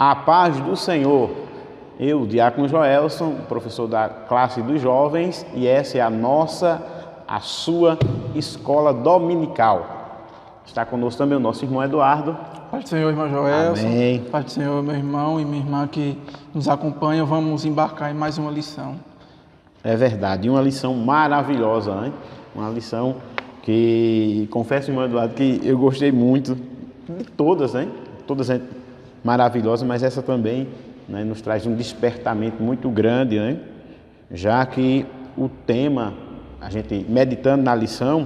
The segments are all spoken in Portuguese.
A paz do Senhor. Eu, Diácono Joelson, professor da classe dos jovens, e essa é a sua escola dominical. Está conosco também o nosso irmão Eduardo. Paz do Senhor, irmão Joelson. Amém. Paz do Senhor, meu irmão e minha irmã que nos acompanham. Vamos embarcar em mais uma lição. É verdade, uma lição maravilhosa, né? Uma lição que, confesso, irmão Eduardo, que eu gostei muito de todas, né? Todas maravilhosas, mas essa também, né, nos traz um despertamento muito grande, né? Já que o tema, a gente meditando na lição,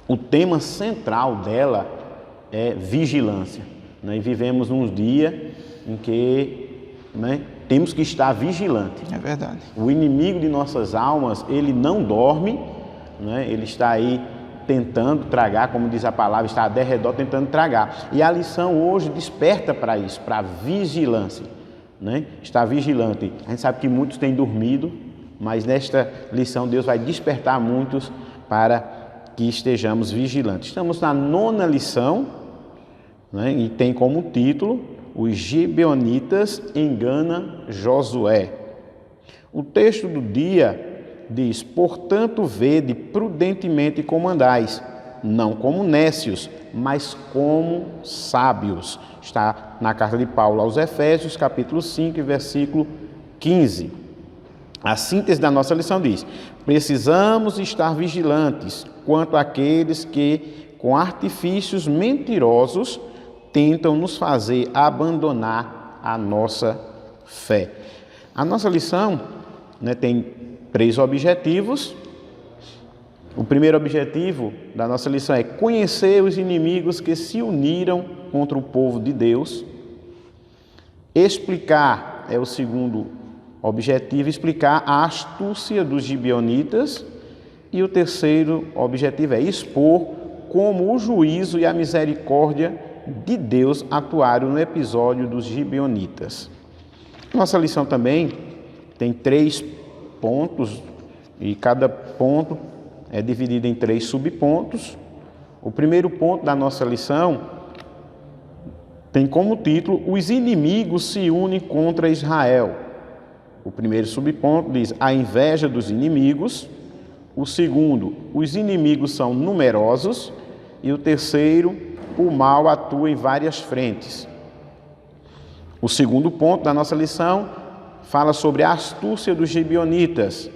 o tema central dela é vigilância, né? E vivemos uns dias em que, né, temos que estar vigilante. É verdade. O inimigo de nossas almas, ele não dorme, né? Ele está aí tentando tragar, como diz a palavra, está a derredor tentando tragar. E a lição hoje desperta para isso, para a vigilância, né? Estar vigilante. A gente sabe que muitos têm dormido, mas nesta lição Deus vai despertar muitos para que estejamos vigilantes. Estamos na 9ª lição, né? E tem como título: os gibeonitas enganam Josué. O texto do dia diz: portanto, vede prudentemente como andais, não como nécios, mas como sábios. Está na carta de Paulo aos Efésios, capítulo 5, versículo 15. A síntese da nossa lição diz: precisamos estar vigilantes quanto àqueles que, com artifícios mentirosos, tentam nos fazer abandonar a nossa fé. A nossa lição, né, tem 3 objetivos. O primeiro objetivo da nossa lição é conhecer os inimigos que se uniram contra o povo de Deus. Explicar é o segundo objetivo, explicar a astúcia dos gibeonitas. E o terceiro objetivo é expor como o juízo e a misericórdia de Deus atuaram no episódio dos gibeonitas. Nossa lição também tem 3 pontos, e cada ponto é dividido em 3 subpontos. O primeiro ponto da nossa lição tem como título: os inimigos se unem contra Israel. O primeiro subponto diz: a inveja dos inimigos. O segundo: os inimigos são numerosos. E o terceiro: o mal atua em várias frentes. O segundo ponto da nossa lição fala sobre a astúcia dos gibeonitas.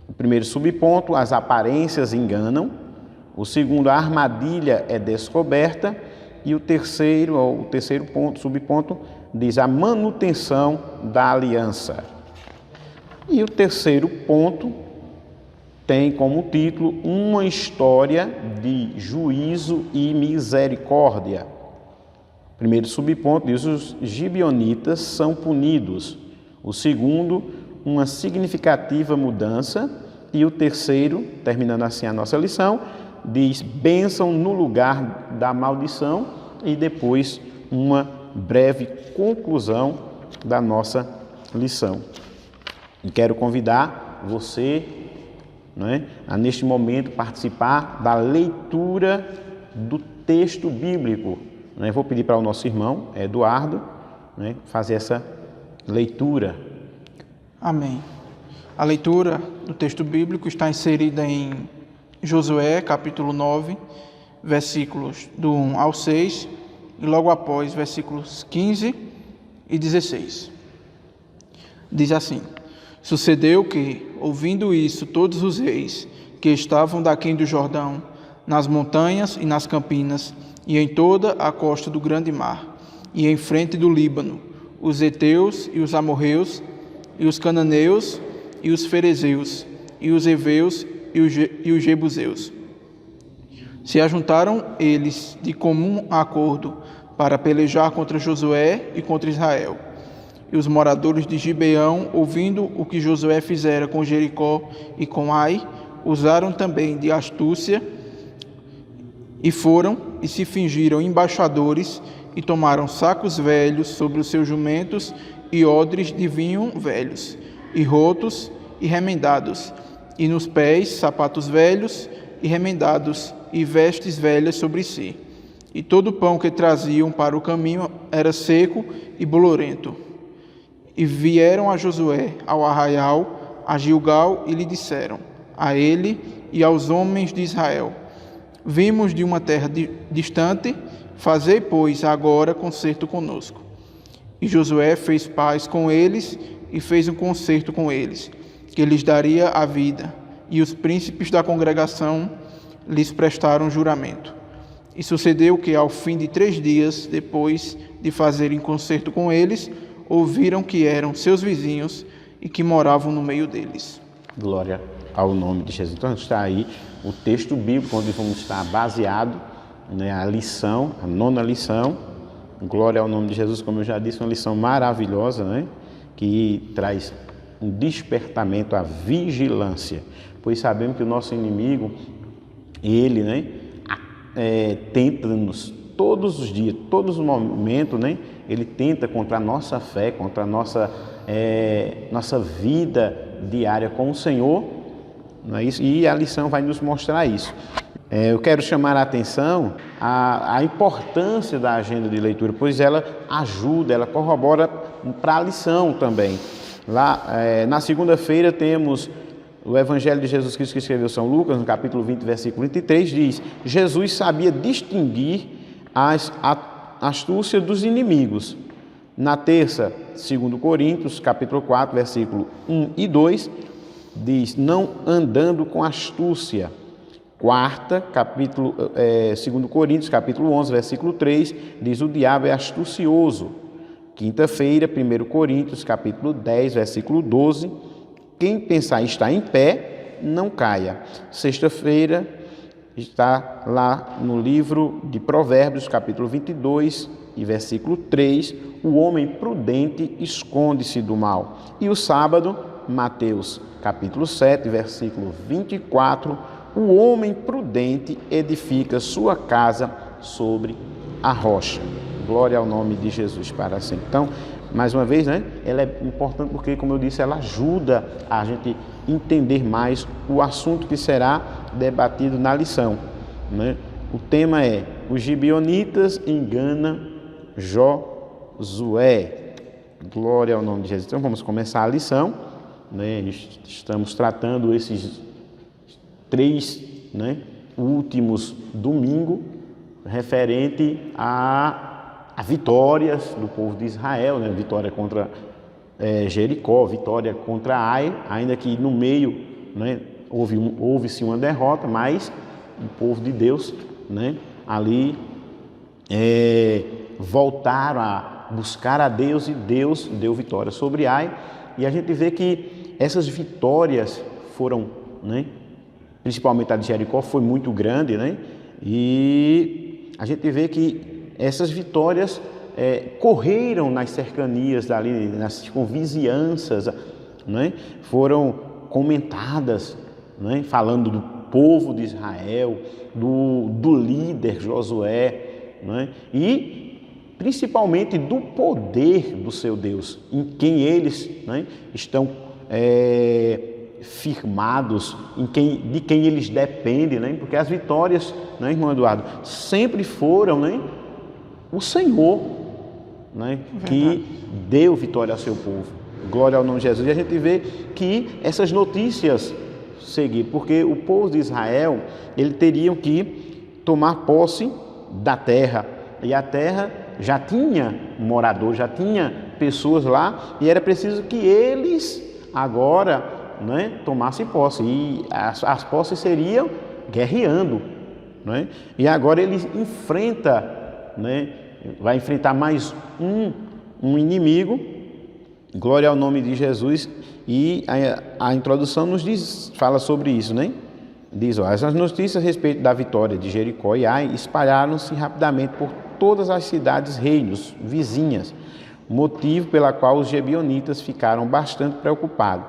O primeiro subponto: as aparências enganam. O segundo: a armadilha é descoberta. E o terceiro ponto, subponto, diz: a manutenção da aliança. E o terceiro ponto tem como título: uma história de juízo e misericórdia. O primeiro subponto diz: os gibeonitas são punidos. O segundo: uma significativa mudança. E o terceiro, terminando assim a nossa lição, diz: bênção no lugar da maldição. E depois uma breve conclusão da nossa lição. E quero convidar você, né, a neste momento participar da leitura do texto bíblico. Né? Vou pedir para o nosso irmão Eduardo, né, fazer essa leitura. Amém. A leitura do texto bíblico está inserida em Josué, capítulo 9, versículos do 1 ao 6, e logo após, versículos 15 e 16. Diz assim: sucedeu que, ouvindo isso, todos os reis que estavam daquém do Jordão, nas montanhas e nas campinas, e em toda a costa do grande mar, e em frente do Líbano, os heteus e os amorreus, e os cananeus, e os ferezeus, e os heveus, e os jebuseus. Se ajuntaram eles de comum acordo para pelejar contra Josué e contra Israel. E os moradores de Gibeão, ouvindo o que Josué fizera com Jericó e com Ai, usaram também de astúcia, e foram e se fingiram embaixadores, e tomaram sacos velhos sobre os seus jumentos, e odres de vinho velhos, e rotos e remendados, e nos pés sapatos velhos e remendados, e vestes velhas sobre si. e todo o pão que traziam para o caminho era seco e bolorento. E vieram a Josué ao arraial, a Gilgal, e lhe disseram, a ele e aos homens de Israel: vimos de uma terra distante, fazei, pois, agora concerto conosco. E Josué fez paz com eles e fez um concerto com eles, que lhes daria a vida, e os príncipes da congregação lhes prestaram juramento. E sucedeu que, ao fim de 3 dias, depois de fazerem concerto com eles, ouviram que eram seus vizinhos e que moravam no meio deles. Glória ao nome de Jesus. Então está aí o texto bíblico onde vamos estar baseado, né, a lição, a 9ª lição. Glória ao nome de Jesus, como eu já disse, uma lição maravilhosa, né, que traz um despertamento à vigilância, pois sabemos que o nosso inimigo, ele, né, tenta-nos todos os dias, todos os momentos, né, ele tenta contra a nossa fé, contra a nossa vida diária com o Senhor, não é isso? E a lição vai nos mostrar isso. Eu quero chamar a atenção à importância da agenda de leitura, pois ela ajuda, ela corrobora para a lição também. Lá, na segunda-feira, temos o Evangelho de Jesus Cristo que escreveu São Lucas, no capítulo 20, versículo 23, diz: Jesus sabia distinguir a astúcia dos inimigos. Na terça, 2 Coríntios, capítulo 4, versículo 1 e 2, diz: não andando com astúcia. Quarta, 2 Coríntios, capítulo 11, versículo 3, diz: o diabo é astucioso. Quinta-feira, 1 Coríntios, capítulo 10, versículo 12, quem pensar estar em pé, não caia. Sexta-feira, está lá no livro de Provérbios, capítulo 22 e versículo 3, o homem prudente esconde-se do mal. E o sábado, Mateus, capítulo 7, versículo 24, o homem prudente edifica sua casa sobre a rocha. Glória ao nome de Jesus para sempre. Então, mais uma vez, né, ela é importante porque, como eu disse, ela ajuda a gente entender mais o assunto que será debatido na lição, né? O tema é: os gibeonitas enganam Josué. Glória ao nome de Jesus. Então vamos começar a lição, né? Estamos tratando esses 3, né, últimos domingos referente a vitórias do povo de Israel, né? Vitória contra Jericó, vitória contra Ai, ainda que no meio, né, houve-se uma derrota, mas o povo de Deus, né, ali voltaram a buscar a Deus e Deus deu vitória sobre Ai. E a gente vê que essas vitórias foram, né, principalmente a de Jericó, foi muito grande, né? E a gente vê que essas vitórias correram nas cercanias dali, nas circunvizinhanças, né? Foram comentadas, né? Falando do povo de Israel, do líder Josué, né? E principalmente do poder do seu Deus, em quem eles, né, estão firmados, de quem eles dependem, né? Porque as vitórias, né, irmão Eduardo, sempre foram, né, o Senhor, né, que deu vitória ao seu povo. Glória ao nome de Jesus. E a gente vê que essas notícias seguir, porque o povo de Israel, eles teriam que tomar posse da terra, e a terra já tinha morador, já tinha pessoas lá, e era preciso que eles agora, né, tomassem posse, e as posses seriam guerreando, né? E agora ele enfrenta, né, vai enfrentar mais um inimigo. Glória ao nome de Jesus. E a introdução nos fala sobre isso, né? Diz: as notícias a respeito da vitória de Jericó e Ai espalharam-se rapidamente por todas as cidades reinos vizinhas, motivo pela qual os gibeonitas ficaram bastante preocupados.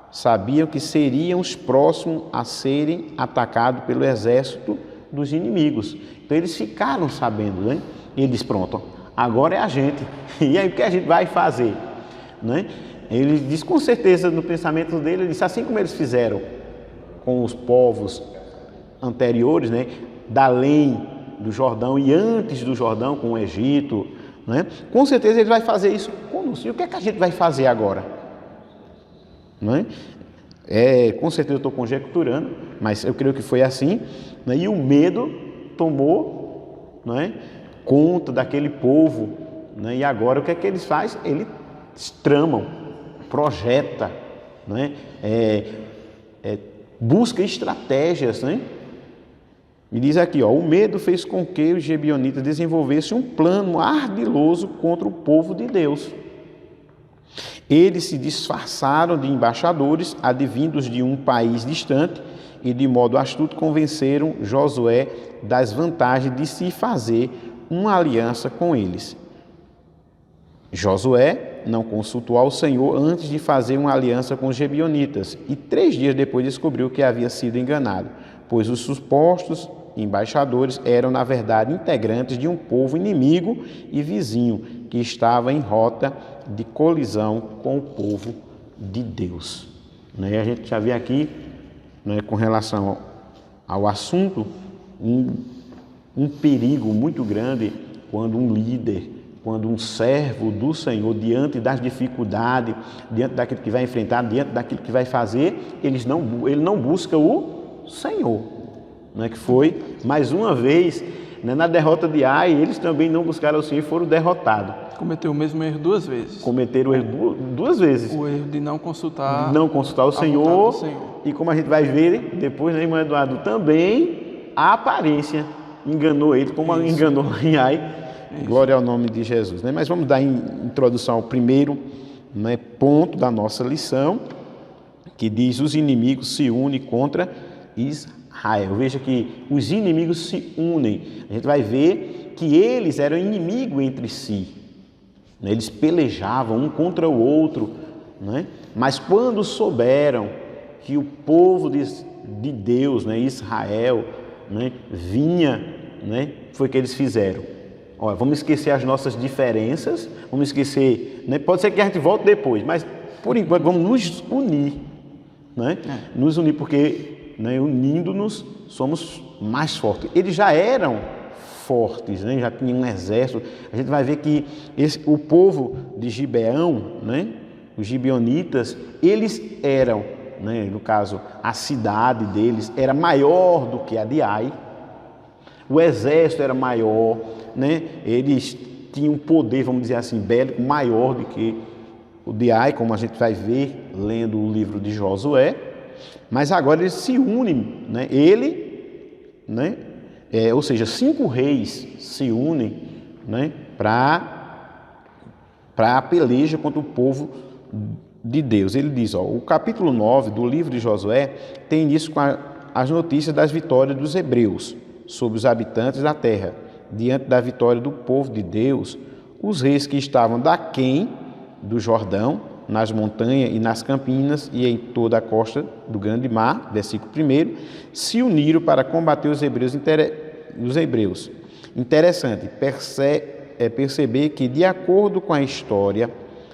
Sabiam que seriam os próximos a serem atacados pelo exército dos inimigos. Então eles ficaram sabendo, né? E ele diz: pronto, agora é a gente. E aí o que a gente vai fazer, né? Ele diz com certeza no pensamento dele, ele disse: assim como eles fizeram com os povos anteriores, né, da além do Jordão e antes do Jordão com o Egito, né? Com certeza ele vai fazer isso conosco. E o que é que a gente vai fazer agora? Né? Com certeza eu estou conjecturando, mas eu creio que foi assim, né? E o medo tomou, né, conta daquele povo, né? E agora o que é que eles fazem? Eles tramam, projetam, né? Busca estratégias, né? E diz aqui, ó, o medo fez com que os gibeonitas desenvolvessem um plano ardiloso contra o povo de Deus. Eles se disfarçaram de embaixadores advindos de um país distante e de modo astuto convenceram Josué das vantagens de se fazer uma aliança com eles. Josué não consultou ao Senhor antes de fazer uma aliança com os gibeonitas e 3 dias depois descobriu que havia sido enganado, pois os supostos embaixadores eram, na verdade, integrantes de um povo inimigo e vizinho que estava em rota de colisão com o povo de Deus. E a gente já vê aqui, né, com relação ao assunto, um perigo muito grande quando um líder, quando um servo do Senhor, diante das dificuldades, diante daquilo que vai enfrentar, diante daquilo que vai fazer, ele não busca o Senhor, né, que foi, mais uma vez, né, na derrota de Ai, eles também não buscaram o Senhor e foram derrotados. Cometeu o mesmo erro 2 vezes. Cometeram o erro 2 vezes. O erro de não consultar o Senhor. E como a gente vai ver depois, né, irmão Eduardo, também a aparência enganou ele, como enganou em Ai. Glória ao nome de Jesus, né? Mas vamos dar introdução ao primeiro, né, ponto da nossa lição, que diz: os inimigos se unem contra Israel. Veja que os inimigos se unem. A gente vai ver que eles eram inimigos entre si, né? Eles pelejavam um contra o outro, né? Mas quando souberam que o povo de Deus, né, Israel, né, vinha, né, foi o que eles fizeram. Olha, vamos esquecer as nossas diferenças, vamos esquecer, né? Pode ser que a gente volte depois, mas por enquanto vamos nos unir, né? Nos unir, porque, né, unindo-nos somos mais fortes. Eles já eram fortes, né? Já tinham um exército. A gente vai ver que o povo de Gibeão, né, os gibeonitas, eles eram, né, no caso, a cidade deles era maior do que a de Ai. O exército era maior, né? Eles tinham um poder, vamos dizer assim, bélico maior do que o de Ai, como a gente vai ver lendo o livro de Josué. Mas agora eles se unem, né? Ou seja, 5 reis se unem, né, para a peleja contra o povo de Deus. Ele diz, ó, o capítulo 9 do livro de Josué tem início com as notícias das vitórias dos hebreus sobre os habitantes da terra. Diante da vitória do povo de Deus, os reis que estavam daquém do Jordão, nas montanhas e nas campinas e em toda a costa do grande mar, versículo 1, se uniram para combater os hebreus. Interessante perceber que, de acordo com a história,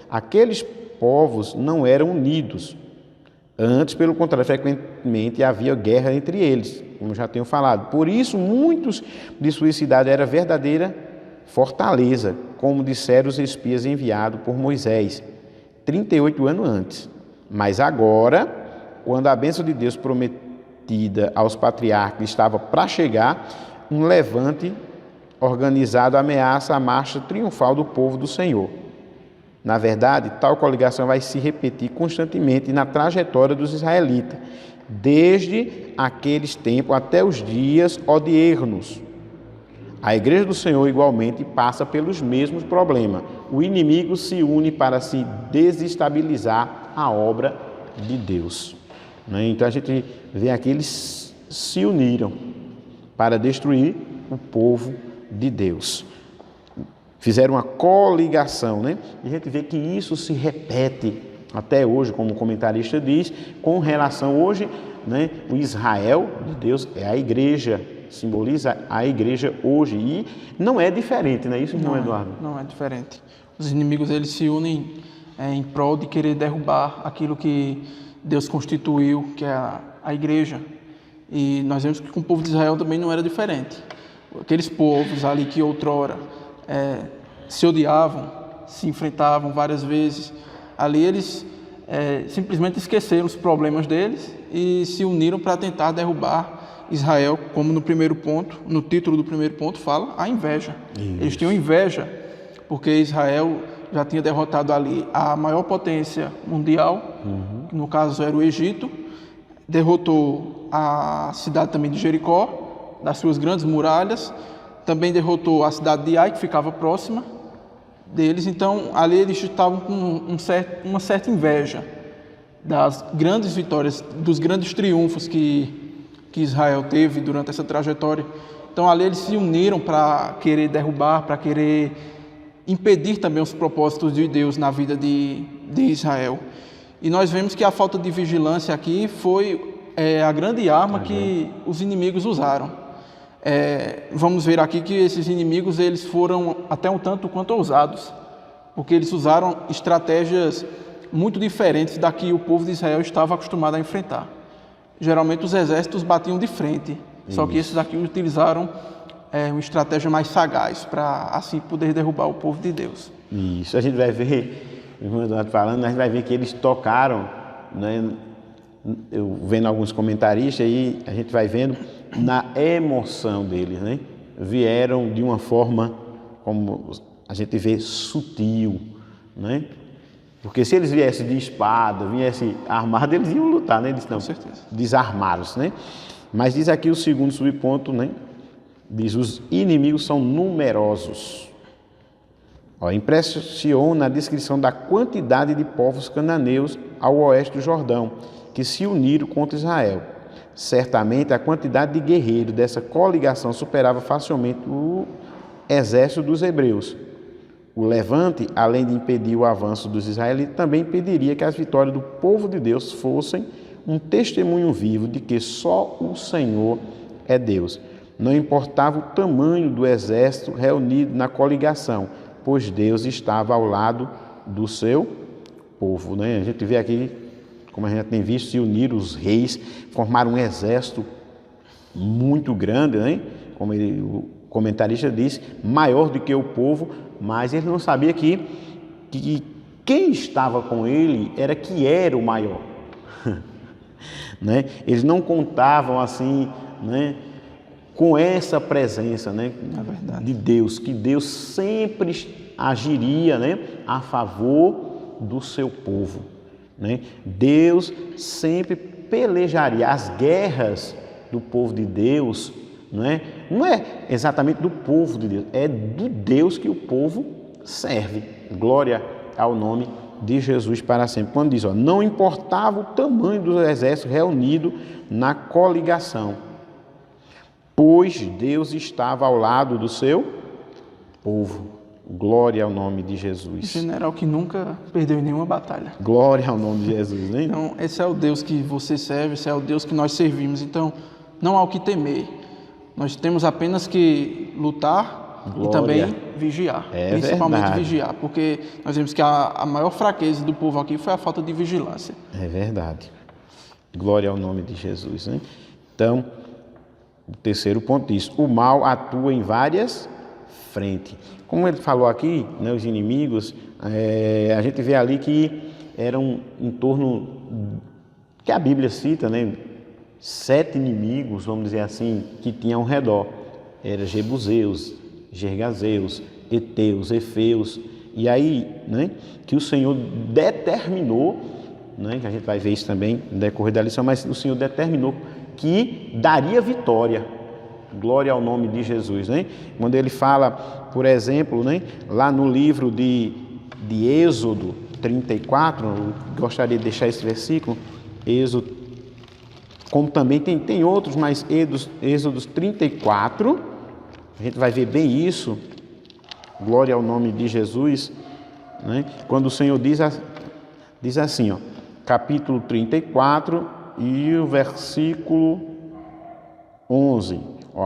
aqueles povos não eram unidos. Antes, pelo contrário, frequentemente havia guerra entre eles, como já tenho falado. Por isso, muitos de sua cidade era verdadeira fortaleza, como disseram os espias enviados por Moisés, 38 anos antes. Mas agora, quando a bênção de Deus prometida aos patriarcas estava para chegar, um levante organizado ameaça a marcha triunfal do povo do Senhor. Na verdade, tal coligação vai se repetir constantemente na trajetória dos israelitas, desde aqueles tempos até os dias odiernos. A Igreja do Senhor, igualmente, passa pelos mesmos problemas. O inimigo se une para se desestabilizar a obra de Deus. Então a gente vê aqui, eles se uniram para destruir o povo de Deus. Fizeram uma coligação, né? E a gente vê que isso se repete até hoje, como o comentarista diz, com relação hoje, né? O Israel de Deus é a igreja, simboliza a igreja hoje. E não é diferente, não é isso, irmão Eduardo? Não é diferente. Os inimigos, eles se unem em prol de querer derrubar aquilo que Deus constituiu, que é a igreja. E nós vemos que com o povo de Israel também não era diferente. aqueles povos ali que outrora se odiavam, se enfrentavam várias vezes, ali eles simplesmente esqueceram os problemas deles e se uniram para tentar derrubar Israel, como no primeiro ponto, no título do primeiro ponto fala, a inveja. Isso. Eles tinham inveja porque Israel já tinha derrotado ali a maior potência mundial, que no caso era o Egito, derrotou a cidade também de Jericó, das suas grandes muralhas, também derrotou a cidade de Ai, que ficava próxima deles. Então ali eles estavam com uma certa inveja das grandes vitórias, dos grandes triunfos que Israel teve durante essa trajetória. Então ali eles se uniram para querer derrubar, para querer impedir também os propósitos de Deus na vida de Israel. E nós vemos que a falta de vigilância aqui foi a grande arma que os inimigos usaram. Vamos ver aqui que esses inimigos eles foram até um tanto quanto ousados, porque eles usaram estratégias muito diferentes da que o povo de Israel estava acostumado a enfrentar. Geralmente os exércitos batiam de frente, só que esses aqui utilizaram uma estratégia mais sagaz para assim poder derrubar o povo de Deus. Isso, a gente vai ver, o irmão Eduardo falando, a gente vai ver que eles tocaram, né, eu vendo alguns comentaristas aí, a gente vai vendo na emoção deles, né? Vieram de uma forma, como a gente vê, sutil, né? Porque se eles viessem de espada, viessem armados, eles iam lutar, né? Eles não, desarmaram-se, né? Mas diz aqui o segundo subponto, né? Diz, os inimigos são numerosos. Impressiona a descrição da quantidade de povos cananeus ao oeste do Jordão, que se uniram contra Israel. Certamente a quantidade de guerreiros dessa coligação superava facilmente o exército dos hebreus. O levante, além de impedir o avanço dos israelitas, também impediria que as vitórias do povo de Deus fossem um testemunho vivo de que só o Senhor é Deus. Não importava o tamanho do exército reunido na coligação, pois Deus estava ao lado do seu povo, né? A gente vê aqui, como a gente tem visto, se uniram os reis, formaram um exército muito grande, né? Como o comentarista disse, maior do que o povo, mas ele não sabia que quem estava com ele era que era o maior. Né? Eles não contavam assim, né, com essa presença, né, de Deus, que Deus sempre agiria, né, a favor do seu povo. Né? Deus sempre pelejaria as guerras do povo de Deus. Não é exatamente do povo de Deus, é do Deus que o povo serve. Glória ao nome de Jesus para sempre. Quando diz, não importava o tamanho do exército reunido na coligação, pois Deus estava ao lado do seu povo. Glória ao nome de Jesus. General que nunca perdeu nenhuma batalha. Glória ao nome de Jesus, né? Então, esse é o Deus que você serve, esse é o Deus que nós servimos. Então, não há o que temer. Nós temos apenas que lutar e também vigiar. Principalmente verdade. Vigiar, porque nós vemos que a maior fraqueza do povo aqui foi a falta de vigilância. É verdade. Glória ao nome de Jesus, né? Então, o terceiro ponto diz, o mal atua em várias frentes. Como ele falou aqui, né, os inimigos, a gente vê ali que eram em torno, que a Bíblia cita, né, 7 inimigos, vamos dizer assim, que tinham ao redor. Era Jebuseus, Gergazeus, Eteus, Efeus. E aí, né, que o Senhor determinou, né, que a gente vai ver isso também no decorrer da lição, mas o Senhor determinou que daria vitória. Glória ao nome de Jesus, né? Quando ele fala, por exemplo, né, lá no livro de Êxodo 34, eu gostaria de deixar esse versículo, Êxodo, como também tem outros, mas Êxodo 34, a gente vai ver bem isso, glória ao nome de Jesus, né? Quando o Senhor diz assim, capítulo 34 e o versículo 11,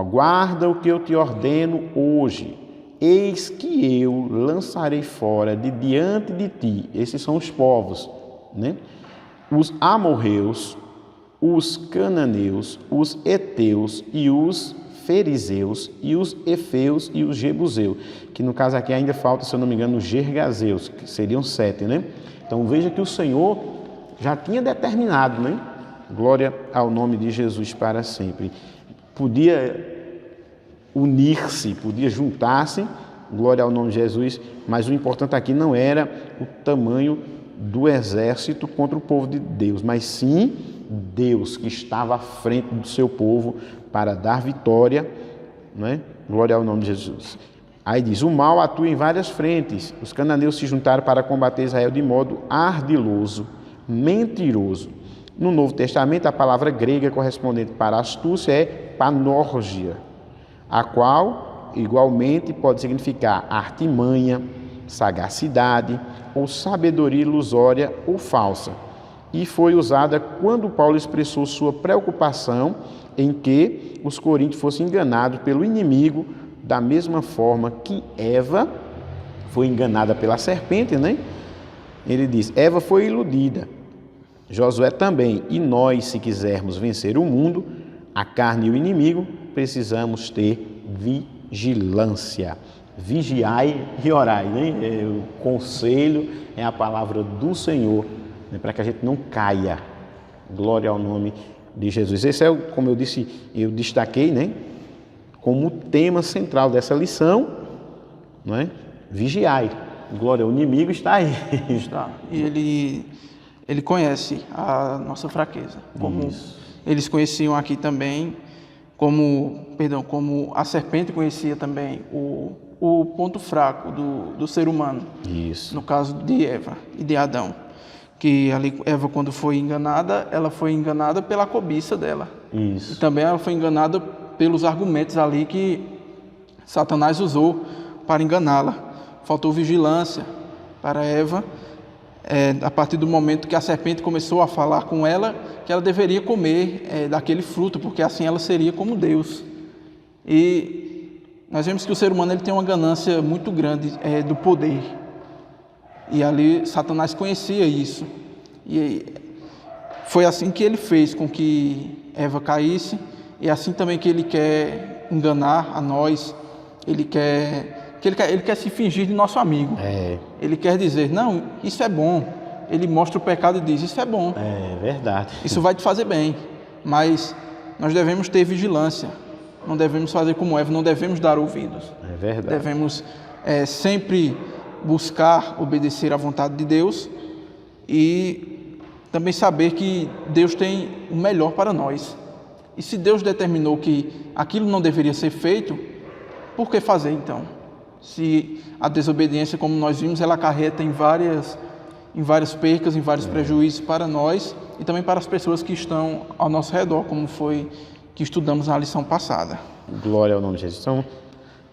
guarda o que eu te ordeno hoje, eis que eu lançarei fora de diante de ti, esses são os povos, né? Os amorreus, os cananeus, os heteus e os fariseus e os efeus e os jebuseus, que no caso aqui ainda falta, se eu não me engano, os gergazeus, que seriam 7, né? Então veja que o Senhor já tinha determinado, né? Glória ao nome de Jesus para sempre. Podia unir-se, podia juntar-se, glória ao nome de Jesus, mas o importante aqui não era o tamanho do exército contra o povo de Deus, mas sim Deus que estava à frente do seu povo para dar vitória, né? Glória ao nome de Jesus. Aí diz, o mal atua em várias frentes. Os cananeus se juntaram para combater Israel de modo ardiloso, mentiroso. No Novo Testamento, a palavra grega correspondente para astúcia é panorgia, a qual igualmente pode significar artimanha, sagacidade ou sabedoria ilusória ou falsa. E foi usada quando Paulo expressou sua preocupação em que os coríntios fossem enganados pelo inimigo, da mesma forma que Eva foi enganada pela serpente, né? Ele diz, Eva foi iludida, Josué também, e nós, se quisermos vencer o mundo, a carne e o inimigo, precisamos ter vigilância. Vigiai e orai, né? O conselho é a palavra do Senhor, né? Para que a gente não caia. Glória ao nome de Jesus. Esse é, como eu disse, eu destaquei, né? Como tema central dessa lição, não é? Vigiai. Glória, o inimigo está aí. Está. E ele conhece a nossa fraqueza, como eles conheciam aqui também, como a serpente conhecia também o ponto fraco do ser humano. Isso. No caso de Eva e de Adão. Que ali, Eva, quando foi enganada, ela foi enganada pela cobiça dela. Isso. E também ela foi enganada pelos argumentos ali que Satanás usou para enganá-la. Faltou vigilância para Eva, a partir do momento que a serpente começou a falar com ela que ela deveria comer daquele fruto, porque assim ela seria como Deus. E nós vemos que o ser humano ele tem uma ganância muito grande do poder. E ali Satanás conhecia isso. E foi assim que ele fez com que Eva caísse. E assim também que ele quer enganar a nós. Ele quer se fingir de nosso amigo. Ele quer dizer, não, isso é bom. Ele mostra o pecado e diz, isso é bom. É verdade. Isso vai te fazer bem. Mas nós devemos ter vigilância. Não devemos fazer como Eva, não devemos dar ouvidos. É verdade. Devemos sempre buscar obedecer à vontade de Deus e também saber que Deus tem o melhor para nós. E se Deus determinou que aquilo não deveria ser feito, por que fazer então? Se a desobediência, como nós vimos, ela acarreta em várias percas, em vários prejuízos para nós e também para as pessoas que estão ao nosso redor, como foi que estudamos na lição passada. Glória ao nome de Jesus. Então,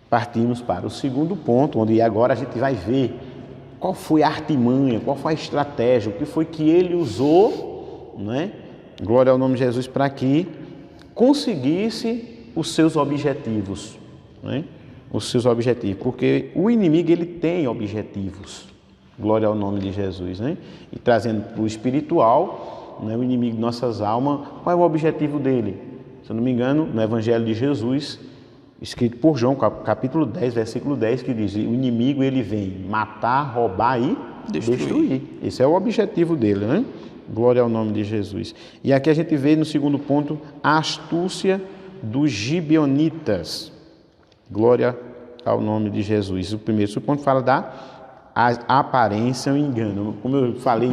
partimos para o segundo ponto, onde agora a gente vai ver qual foi a artimanha, qual foi a estratégia, o que foi que ele usou, né? Glória ao nome de Jesus, para que conseguisse os seus objetivos, né? Os seus objetivos, porque o inimigo ele tem objetivos. Glória ao nome de Jesus, né? E trazendo para o espiritual, né, o inimigo de nossas almas, qual é o objetivo dele? Se eu não me engano, no Evangelho de Jesus, escrito por João, capítulo 10, versículo 10, que diz, o inimigo ele vem matar, roubar e destruir. Esse é o objetivo dele, né? Glória ao nome de Jesus. E aqui a gente vê no segundo ponto a astúcia dos gibeonitas. Glória ao nome de Jesus. O primeiro ponto fala da aparência ou engano. Como eu falei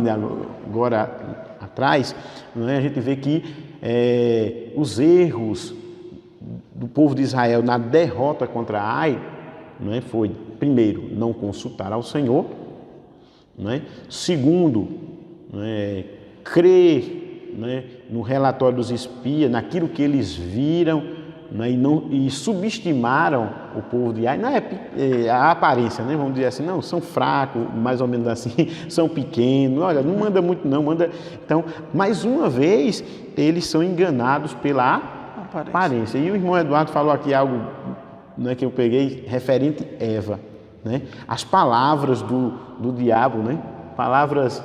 agora atrás, né, a gente vê que os erros do povo de Israel na derrota contra Ai, né, foi, primeiro, não consultar ao Senhor, né, segundo, né, crer, né, no relatório dos espias, naquilo que eles viram, né, e subestimaram o povo de Ai, não a aparência, né, vamos dizer assim, não, são fracos, mais ou menos assim, são pequenos, olha, não manda muito não, manda. Então, mais uma vez, eles são enganados pela aparência. E o irmão Eduardo falou aqui algo, né, que eu peguei referente a Eva, né? As palavras do diabo, né? Palavras,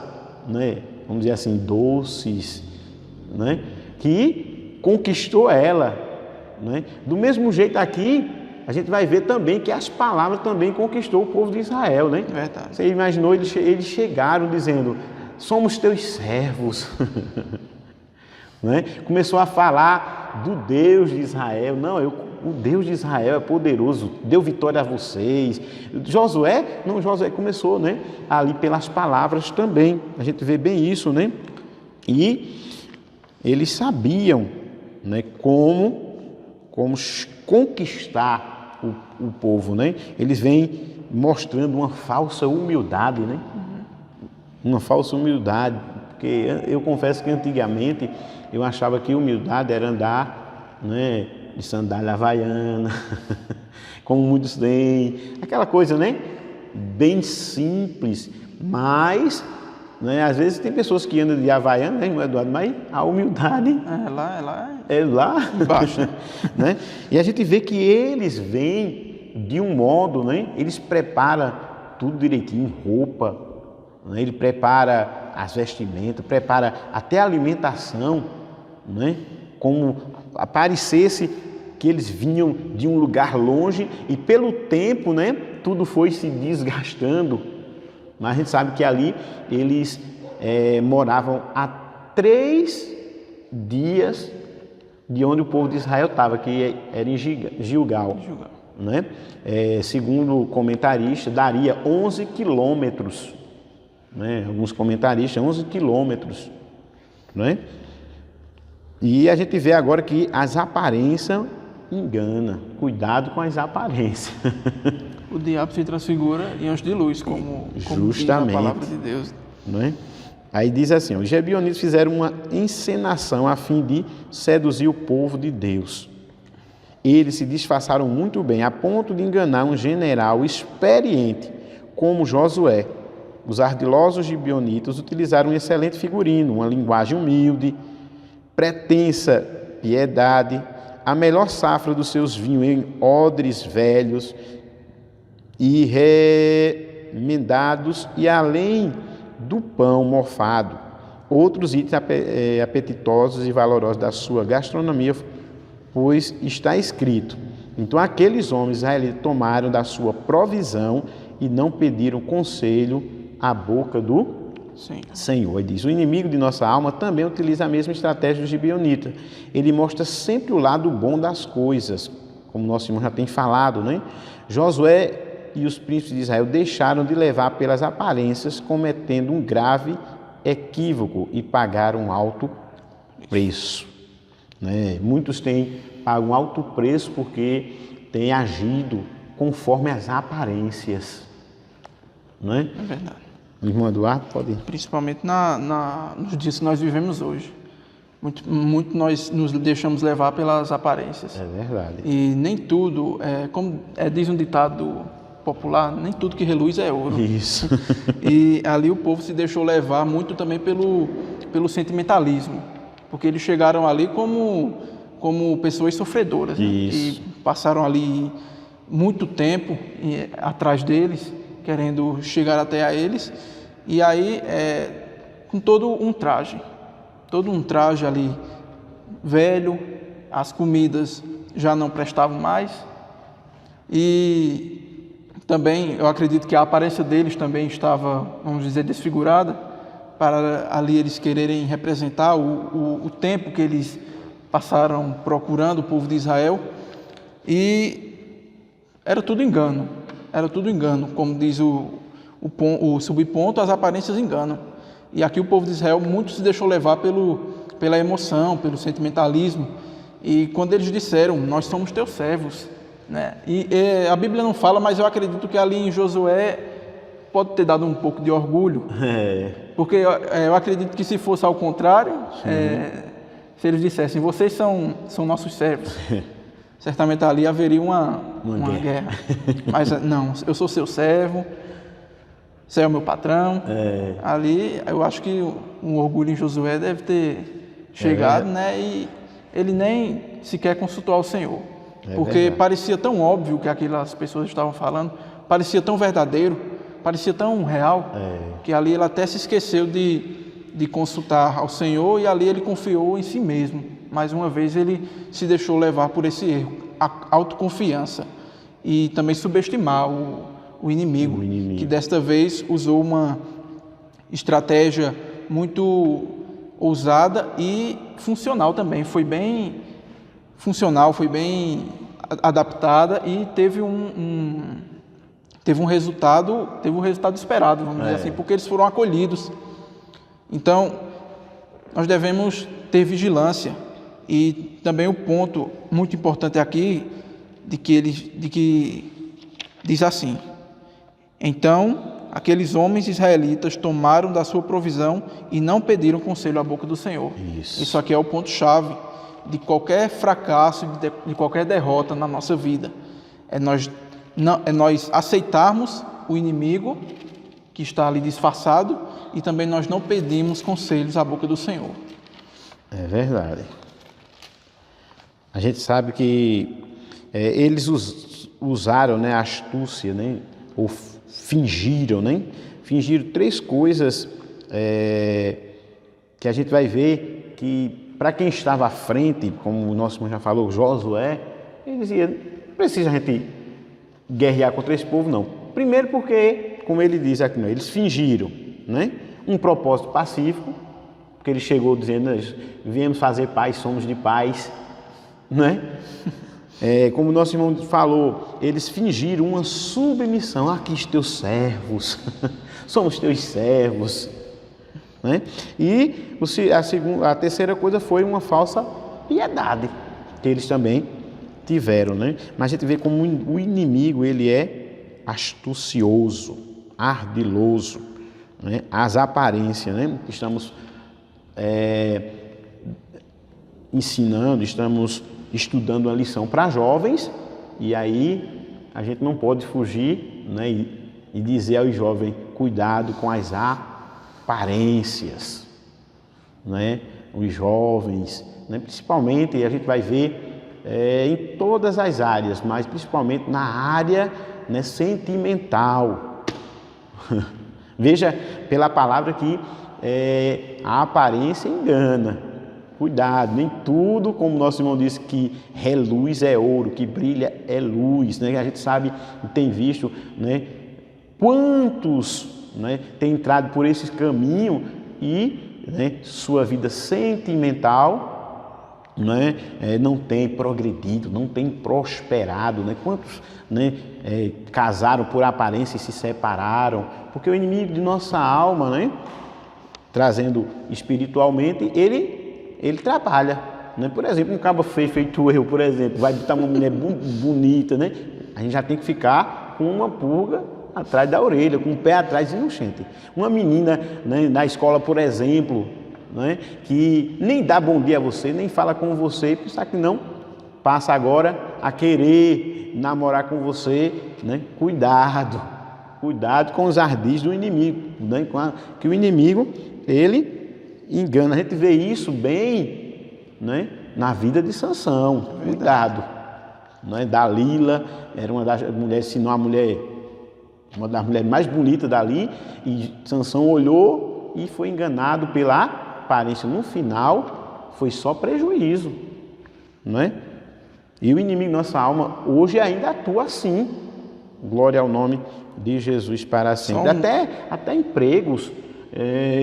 né, vamos dizer assim, doces, né? Que conquistou ela, né? Do mesmo jeito aqui, a gente vai ver também que as palavras também conquistou o povo de Israel, né? Verdade. Você imaginou, eles chegaram dizendo, somos teus servos. Né? Começou a falar do Deus de Israel. Não, o Deus de Israel é poderoso, deu vitória a vocês. Josué começou, né? Ali pelas palavras também. A gente vê bem isso, né? E eles sabiam, né? Como conquistar o povo, né? Eles vêm mostrando uma falsa humildade, né? Uma falsa humildade, porque eu confesso que antigamente eu achava que humildade era andar, né, de sandália havaiana, como muitos têm, aquela coisa, né, bem simples, mas, né, às vezes tem pessoas que andam de havaiana, né, Eduardo, mas a humildade é lá embaixo, né? E a gente vê que eles vêm de um modo, né, eles preparam tudo direitinho, roupa, né, ele prepara as vestimentas, prepara até a alimentação, né? Como aparecesse que eles vinham de um lugar longe e pelo tempo, né, tudo foi se desgastando. Mas a gente sabe que ali eles moravam a 3 dias de onde o povo de Israel estava, que era em Gilgal. Né? Segundo comentaristas, daria 11 quilômetros. Né? Alguns comentaristas, 11 quilômetros. Né? E a gente vê agora que as aparências enganam. Cuidado com as aparências. O diabo se transfigura em anjo de luz, como diz a palavra de Deus. Não é? Aí diz assim, os gibeonitas fizeram uma encenação a fim de seduzir o povo de Deus. Eles se disfarçaram muito bem, a ponto de enganar um general experiente como Josué. Os ardilosos gibeonitas utilizaram um excelente figurino, uma linguagem humilde, pretensa piedade, a melhor safra dos seus vinhos em odres velhos e remendados, e além do pão mofado, outros itens apetitosos e valorosos da sua gastronomia, pois está escrito, então aqueles homens israelitas tomaram da sua provisão e não pediram conselho à boca do Senhor. Ele diz, o inimigo de nossa alma também utiliza a mesma estratégia do gibeonita. Ele mostra sempre o lado bom das coisas, como nosso irmão já tem falado, né? Josué e os príncipes de Israel deixaram de levar pelas aparências, cometendo um grave equívoco e pagaram um alto preço. Né? Muitos têm pago um alto preço porque têm agido conforme as aparências. Não é? É verdade. Irmão Eduardo, pode ir. Principalmente nos dias que nós vivemos hoje. Muito nós nos deixamos levar pelas aparências. É verdade. E nem tudo, como diz um ditado popular, nem tudo que reluz é ouro. Isso. E ali o povo se deixou levar muito também pelo sentimentalismo. Porque eles chegaram ali como pessoas sofredoras. Né? E passaram ali muito tempo atrás deles, querendo chegar até a eles, e aí com todo um traje ali velho, as comidas já não prestavam mais, e também eu acredito que a aparência deles também estava, vamos dizer, desfigurada, para ali eles quererem representar o tempo que eles passaram procurando o povo de Israel, e era tudo engano, como diz o subponto, as aparências enganam. E aqui o povo de Israel muito se deixou levar pela emoção, pelo sentimentalismo, e quando eles disseram, nós somos teus servos, né? E a Bíblia não fala, mas eu acredito que ali em Josué pode ter dado um pouco de orgulho, porque eu acredito que se fosse ao contrário, se eles dissessem, vocês são nossos servos, certamente ali haveria uma guerra. Mas não, eu sou seu servo, você é o meu patrão. Ali eu acho que um orgulho em Josué deve ter chegado, né? E ele nem sequer consultou ao Senhor, porque verdade. Parecia tão óbvio que aquelas pessoas estavam falando, parecia tão verdadeiro, parecia tão real, que ali ele até se esqueceu de consultar ao Senhor, e ali ele confiou em si mesmo. mais uma vez ele se deixou levar por esse erro, a autoconfiança, e também subestimar o inimigo, que desta vez usou uma estratégia muito ousada e funcional também. Foi bem funcional, foi bem adaptada e teve um resultado esperado, vamos dizer assim, porque eles foram acolhidos. Então, nós devemos ter vigilância. E também o ponto muito importante aqui de que diz assim: então aqueles homens israelitas tomaram da sua provisão e não pediram conselho à boca do Senhor. Isso aqui é o ponto-chave de qualquer fracasso, de qualquer derrota na nossa vida. É nós aceitarmos o inimigo que está ali disfarçado e também nós não pedimos conselhos à boca do Senhor. É verdade. A gente sabe que eles usaram, né, a astúcia, né, ou fingiram, né? Fingiram 3 coisas que a gente vai ver que, para quem estava à frente, como o nosso irmão já falou, Josué, ele dizia: não precisa a gente guerrear contra esse povo, não. Primeiro porque, como ele diz aqui, eles fingiram, né, um propósito pacífico, porque ele chegou dizendo: viemos fazer paz, somos de paz, né? Como o nosso irmão falou, eles fingiram uma submissão. Aqui os teus servos, somos teus servos, né? E a terceira coisa foi uma falsa piedade que eles também tiveram, né? Mas a gente vê como o inimigo, ele é astucioso, ardiloso, né? As aparências, né? Estamos ensinando, estamos estudando uma lição para jovens, e aí a gente não pode fugir, né, e dizer aos jovens: cuidado com as aparências, né? Os jovens, né, principalmente, a gente vai ver em todas as áreas, mas principalmente na área, né, sentimental. Veja pela palavra que a aparência engana. Cuidado, nem tudo, como nosso irmão disse, que reluz é ouro, que brilha é luz, né? A gente sabe, tem visto, né, quantos, né, têm entrado por esse caminho e, né, sua vida sentimental, né, não tem progredido, não tem prosperado, né? Quantos, né, casaram por aparência e se separaram, porque o inimigo de nossa alma, né, trazendo espiritualmente, ele trabalha, né? Por exemplo, um cabo feio feito eu, por exemplo, vai botar uma mulher bonita, né? A gente já tem que ficar com uma pulga atrás da orelha, com o pé atrás e não sente. Uma menina, né, na escola, por exemplo, né, que nem dá bom dia a você, nem fala com você, pensar que não, passa agora a querer namorar com você, né? Cuidado com os ardis do inimigo, né? Que o inimigo, ele engana. A gente vê isso bem, né, na vida de Sansão. Cuidado, né? Dalila era uma das mulheres, se não a mulher, uma das mulheres mais bonitas dali, e Sansão olhou e foi enganado pela aparência. No final foi só prejuízo, né? E o inimigo da nossa alma hoje ainda atua assim. Glória ao nome de Jesus para sempre. Até empregos.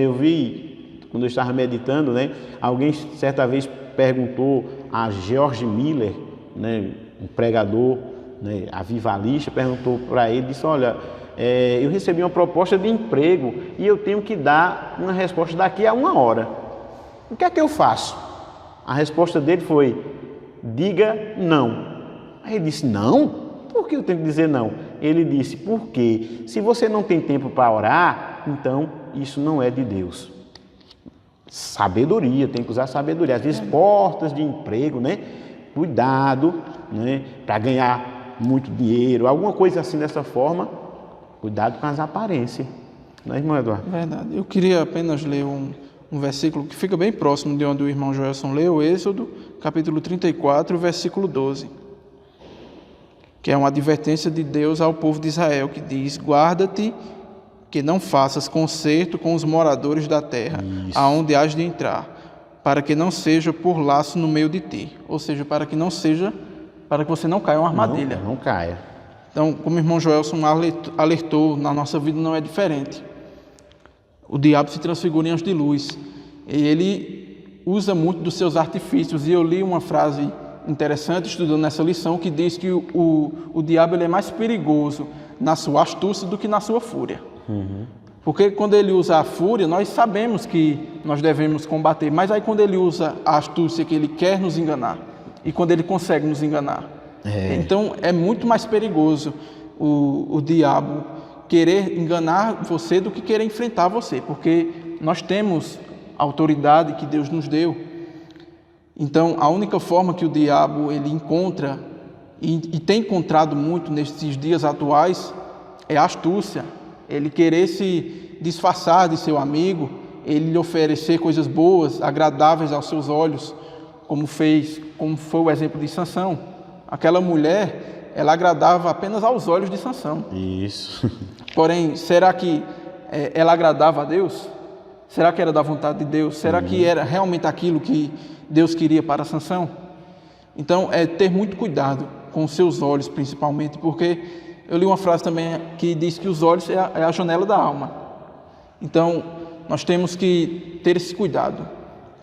Eu vi, quando eu estava meditando, né, alguém certa vez perguntou a George Miller, né, um pregador, né, avivalista, perguntou para ele, disse: olha, eu recebi uma proposta de emprego e eu tenho que dar uma resposta daqui a 1 hora. O que é que eu faço? A resposta dele foi: diga não. Aí ele disse: não? Por que eu tenho que dizer não? Ele disse: porque se você não tem tempo para orar, então isso não é de Deus. Sabedoria, tem que usar sabedoria. Às vezes portas de emprego, né? Cuidado, né, para ganhar muito dinheiro, alguma coisa assim dessa forma. Cuidado com as aparências, não é, irmão Eduardo? Verdade. Eu queria apenas ler um versículo que fica bem próximo de onde o irmão Joelson leu, Êxodo, capítulo 34, versículo 12, que é uma advertência de Deus ao povo de Israel, que diz: guarda-te que não faças concerto com os moradores da terra, aonde hás de entrar, para que não seja por laço no meio de ti. Ou seja, para que você não caia uma armadilha. Não caia. Então, como o irmão Joelson alertou, na nossa vida não é diferente. O diabo se transfigura em anjo de luz. E ele usa muito dos seus artifícios. E eu li uma frase interessante, estudando nessa lição, que diz que o diabo ele é mais perigoso na sua astúcia do que na sua fúria. Porque quando ele usa a fúria, nós sabemos que nós devemos combater. Mas aí quando ele usa a astúcia, que ele quer nos enganar. E quando ele consegue nos enganar. Então é muito mais perigoso o diabo querer enganar você do que querer enfrentar você. Porque nós temos a autoridade que Deus nos deu. Então a única forma que o diabo ele encontra e tem encontrado muito nesses dias atuais é a astúcia. Ele querer se disfarçar de seu amigo, ele lhe oferecer coisas boas, agradáveis aos seus olhos, como foi o exemplo de Sansão. Aquela mulher, ela agradava apenas aos olhos de Sansão. Isso. Porém, será que ela agradava a Deus? Será que era da vontade de Deus? Será que era realmente aquilo que Deus queria para Sansão? Então, é ter muito cuidado com os seus olhos, principalmente, porque eu li uma frase também que diz que os olhos é a janela da alma. Então, nós temos que ter esse cuidado.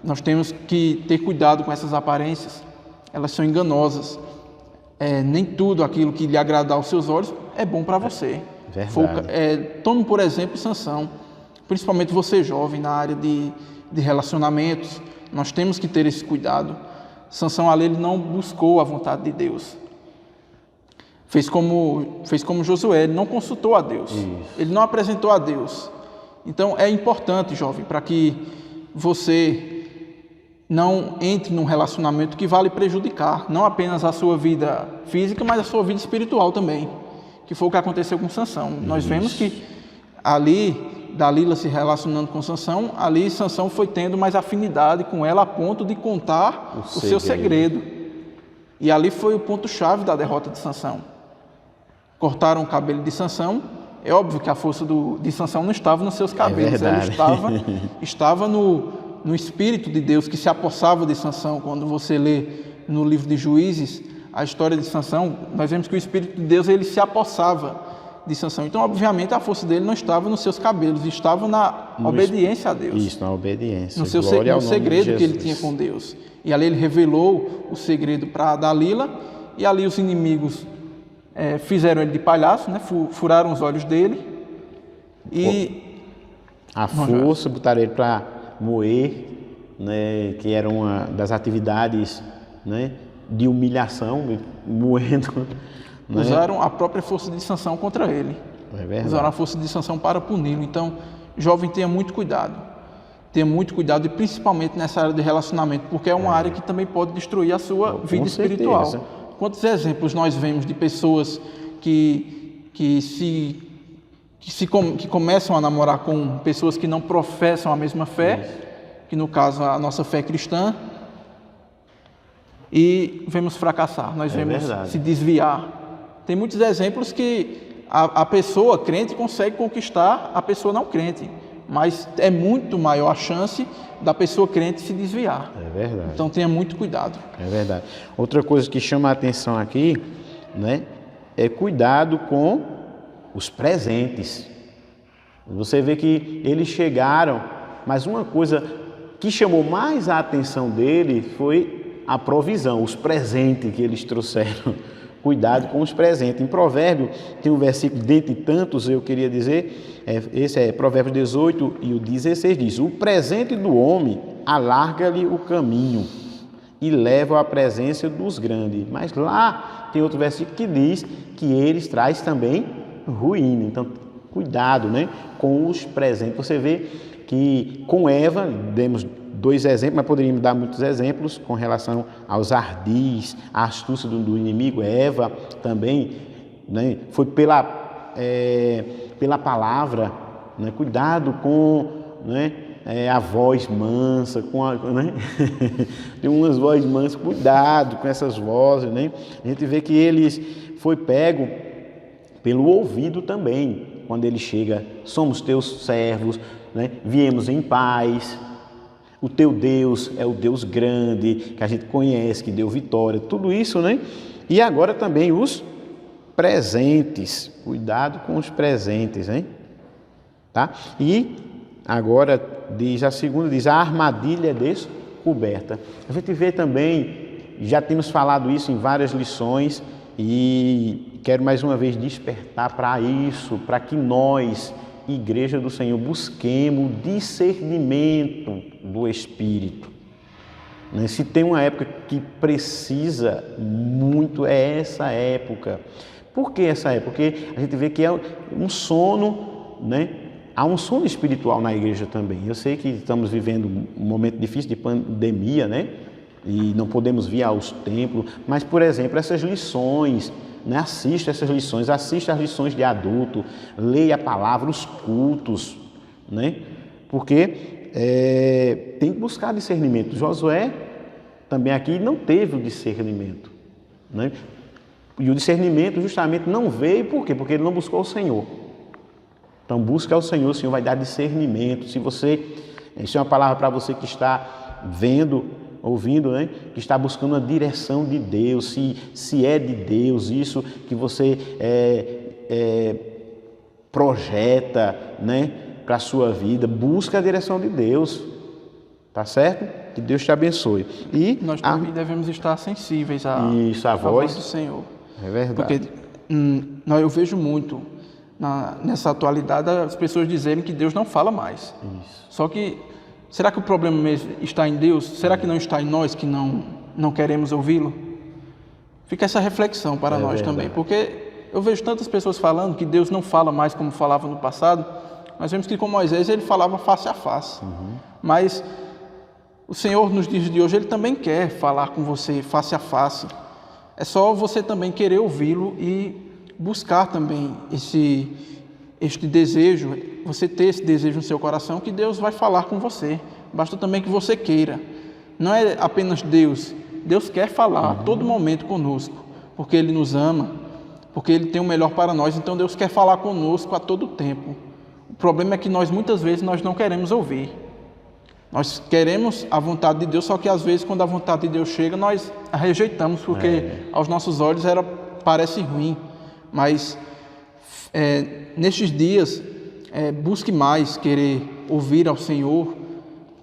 Nós temos que ter cuidado com essas aparências. Elas são enganosas. Nem tudo aquilo que lhe agradar aos seus olhos é bom para você. Tome, por exemplo, Sansão. Principalmente você jovem na área de relacionamentos. Nós temos que ter esse cuidado. Sansão ali ele não buscou a vontade de Deus. Fez como Josué, ele não consultou a Deus. Ele não apresentou a Deus. Então é importante, jovem, para que você não entre num relacionamento que vale prejudicar, não apenas a sua vida física, mas a sua vida espiritual também, que foi o que aconteceu com Sansão. Nós vemos que ali, Dalila se relacionando com Sansão, ali Sansão foi tendo mais afinidade com ela a ponto de contar o seu segredo. E ali foi o ponto-chave da derrota de Sansão. Cortaram o cabelo de Sansão. É óbvio que a força de Sansão não estava nos seus cabelos, ela estava no Espírito de Deus que se apossava de Sansão. Quando você lê no livro de Juízes a história de Sansão, nós vemos que o Espírito de Deus ele se apossava de Sansão. Então, obviamente, a força dele não estava nos seus cabelos, estava na obediência a Deus. Isso, na obediência. No segredo que ele tinha com Deus. E ali ele revelou o segredo para Dalila, e ali os inimigos fizeram ele de palhaço, né? Furaram os olhos dele. E a força botaram ele para moer, né? Que era uma das atividades, né? De humilhação, moendo. Né? Usaram a própria força de Sansão contra ele. É verdade. Usaram a força de Sansão para puni-lo. Então, jovem, tenha muito cuidado. Tenha muito cuidado, e principalmente nessa área de relacionamento, porque é uma área que também pode destruir a sua vida espiritual. Certeza. Quantos exemplos nós vemos de pessoas que começam a namorar com pessoas que não professam a mesma fé, que no caso a nossa fé cristã, e vemos fracassar, nós vemos se desviar. Tem muitos exemplos que a pessoa crente consegue conquistar a pessoa não crente, mas é muito maior a chance da pessoa crente se desviar. É verdade. Então tenha muito cuidado. É verdade. Outra coisa que chama a atenção aqui, né, é cuidado com os presentes. Você vê que eles chegaram, mas uma coisa que chamou mais a atenção dele foi a provisão, os presentes que eles trouxeram. Cuidado com os presentes. Em Provérbio, tem um versículo, dentre tantos, eu queria dizer, esse é Provérbios 18 e o 16 diz: o presente do homem alarga-lhe o caminho e leva à presença dos grandes. Mas lá tem outro versículo que diz que eles traz também ruína. Então, cuidado, né, com os presentes. Você vê que com Eva, demos 2 exemplos, mas poderíamos dar muitos exemplos com relação aos ardis, a astúcia do inimigo. Eva também, né, foi pela palavra, né, cuidado com, né, a voz mansa, né? Tem umas vozes mansas, cuidado com essas vozes, né? A gente vê que eles foi pego pelo ouvido também, quando ele chega: somos teus servos, né? Viemos em paz. O teu Deus é o Deus grande, que a gente conhece, que deu vitória, tudo isso, né? E agora também os presentes. Cuidado com os presentes, hein? Tá? E agora diz a segunda, diz a armadilha descoberta. A gente vê também, já temos falado isso em várias lições e quero mais uma vez despertar para isso, para que nós, Igreja do Senhor, busquemos o discernimento do Espírito. Se tem uma época que precisa muito, é essa época. Por que essa época? Porque a gente vê que é um sono, né? Há um sono espiritual na igreja também. Eu sei que estamos vivendo um momento difícil de pandemia, né? E não podemos vir aos templos, mas, por exemplo, essas lições, né? Assista essas lições, assista as lições de adulto, leia a palavra, os cultos, né? Porque tem que buscar discernimento. Josué também aqui não teve o discernimento, né? E o discernimento justamente não veio, por quê? Porque ele não buscou o Senhor. Então busca ao Senhor, o Senhor vai dar discernimento. Se você, isso é uma palavra para você que está vendo, ouvindo, né? Que está buscando a direção de Deus, se é de Deus, isso que você projeta, né? Para a sua vida, busca a direção de Deus, tá certo? Que Deus te abençoe. E nós também devemos estar sensíveis à voz do Senhor. É verdade. Porque eu vejo muito nessa atualidade as pessoas dizerem que Deus não fala mais. Isso. Só que, será que o problema mesmo está em Deus? Será que não está em nós que não queremos ouvi-lo? Fica essa reflexão para nós também, porque eu vejo tantas pessoas falando que Deus não fala mais como falava no passado. Nós vemos que com Moisés ele falava face a face. Mas o Senhor nos dias de hoje ele também quer falar com você face a face. É só você também querer ouvi-lo e buscar também este desejo, você ter esse desejo no seu coração que Deus vai falar com você. Basta também que você queira. Não é apenas Deus. Deus quer falar a todo momento conosco, porque Ele nos ama, porque Ele tem o melhor para nós. Então Deus quer falar conosco a todo tempo. O problema é que muitas vezes nós não queremos ouvir. Nós queremos a vontade de Deus, só que às vezes quando a vontade de Deus chega, nós a rejeitamos, porque aos nossos olhos parece ruim. Mas nestes dias, busque mais querer ouvir ao Senhor,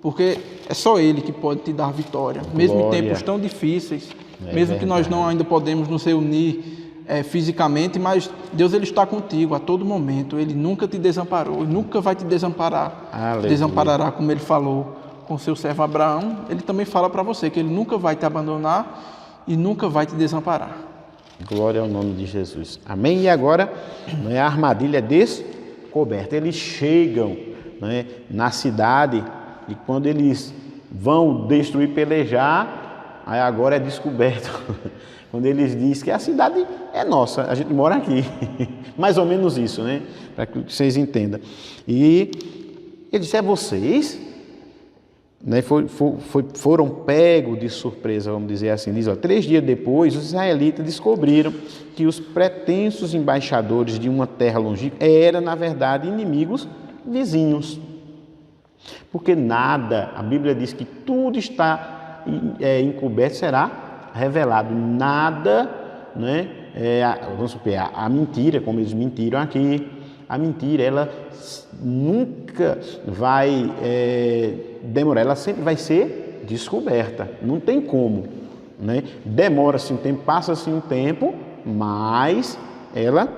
porque é só Ele que pode te dar vitória. Mesmo em tempos tão difíceis, mesmo que nós não ainda podemos nos reunir fisicamente, mas Deus ele está contigo a todo momento. Ele nunca te desamparou, nunca vai te desamparar. Aleluia. Desamparará, como Ele falou com seu servo Abraão. Ele também fala para você que Ele nunca vai te abandonar e nunca vai te desamparar. Glória ao nome de Jesus. Amém? E agora, a armadilha descoberta. Eles chegam, na cidade e quando eles vão destruir, pelejar, aí agora é descoberto. Quando eles dizem que a cidade é nossa, a gente mora aqui. Mais ou menos isso, né? Para que vocês entendam. E ele disse, vocês? Foram pegos de surpresa, vamos dizer assim. Diz, 3 dias depois, os israelitas descobriram que os pretensos embaixadores de uma terra longínqua eram, na verdade, inimigos vizinhos. Porque nada, a Bíblia diz que tudo está encoberto, será revelado. Nada, vamos supor, a mentira, como eles mentiram aqui, a mentira, ela nunca vai demorar, ela sempre vai ser descoberta, não tem como, demora-se um tempo, passa-se um tempo, mas ela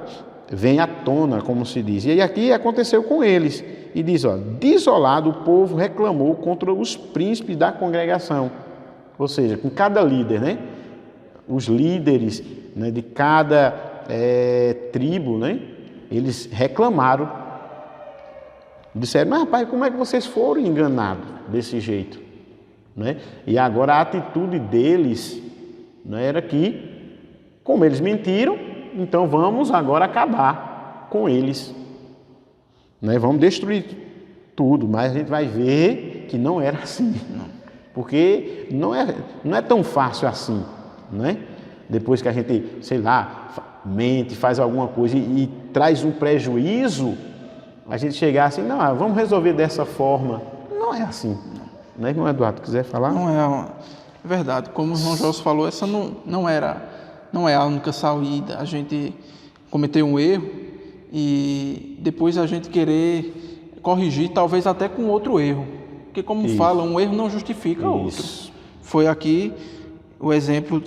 vem à tona, como se diz. E aqui aconteceu com eles, e diz, desolado o povo reclamou contra os príncipes da congregação, ou seja, com cada líder, os líderes de cada tribo, eles reclamaram, disseram, mas rapaz, como é que vocês foram enganados desse jeito? E agora a atitude deles era que, como eles mentiram, então vamos agora acabar com eles, vamos destruir tudo, mas a gente vai ver que não era assim, porque não é tão fácil assim, depois que a gente, sei lá, mente, faz alguma coisa e traz um prejuízo, a gente chegar assim, não, vamos resolver dessa forma. Não é assim. Né, irmão Eduardo, quiser falar? Não é verdade, como o irmão Jorge falou, essa não é a única saída. A gente cometeu um erro e depois a gente querer corrigir, talvez até com outro erro. Porque como fala, um erro não justifica outro. Foi aqui o exemplo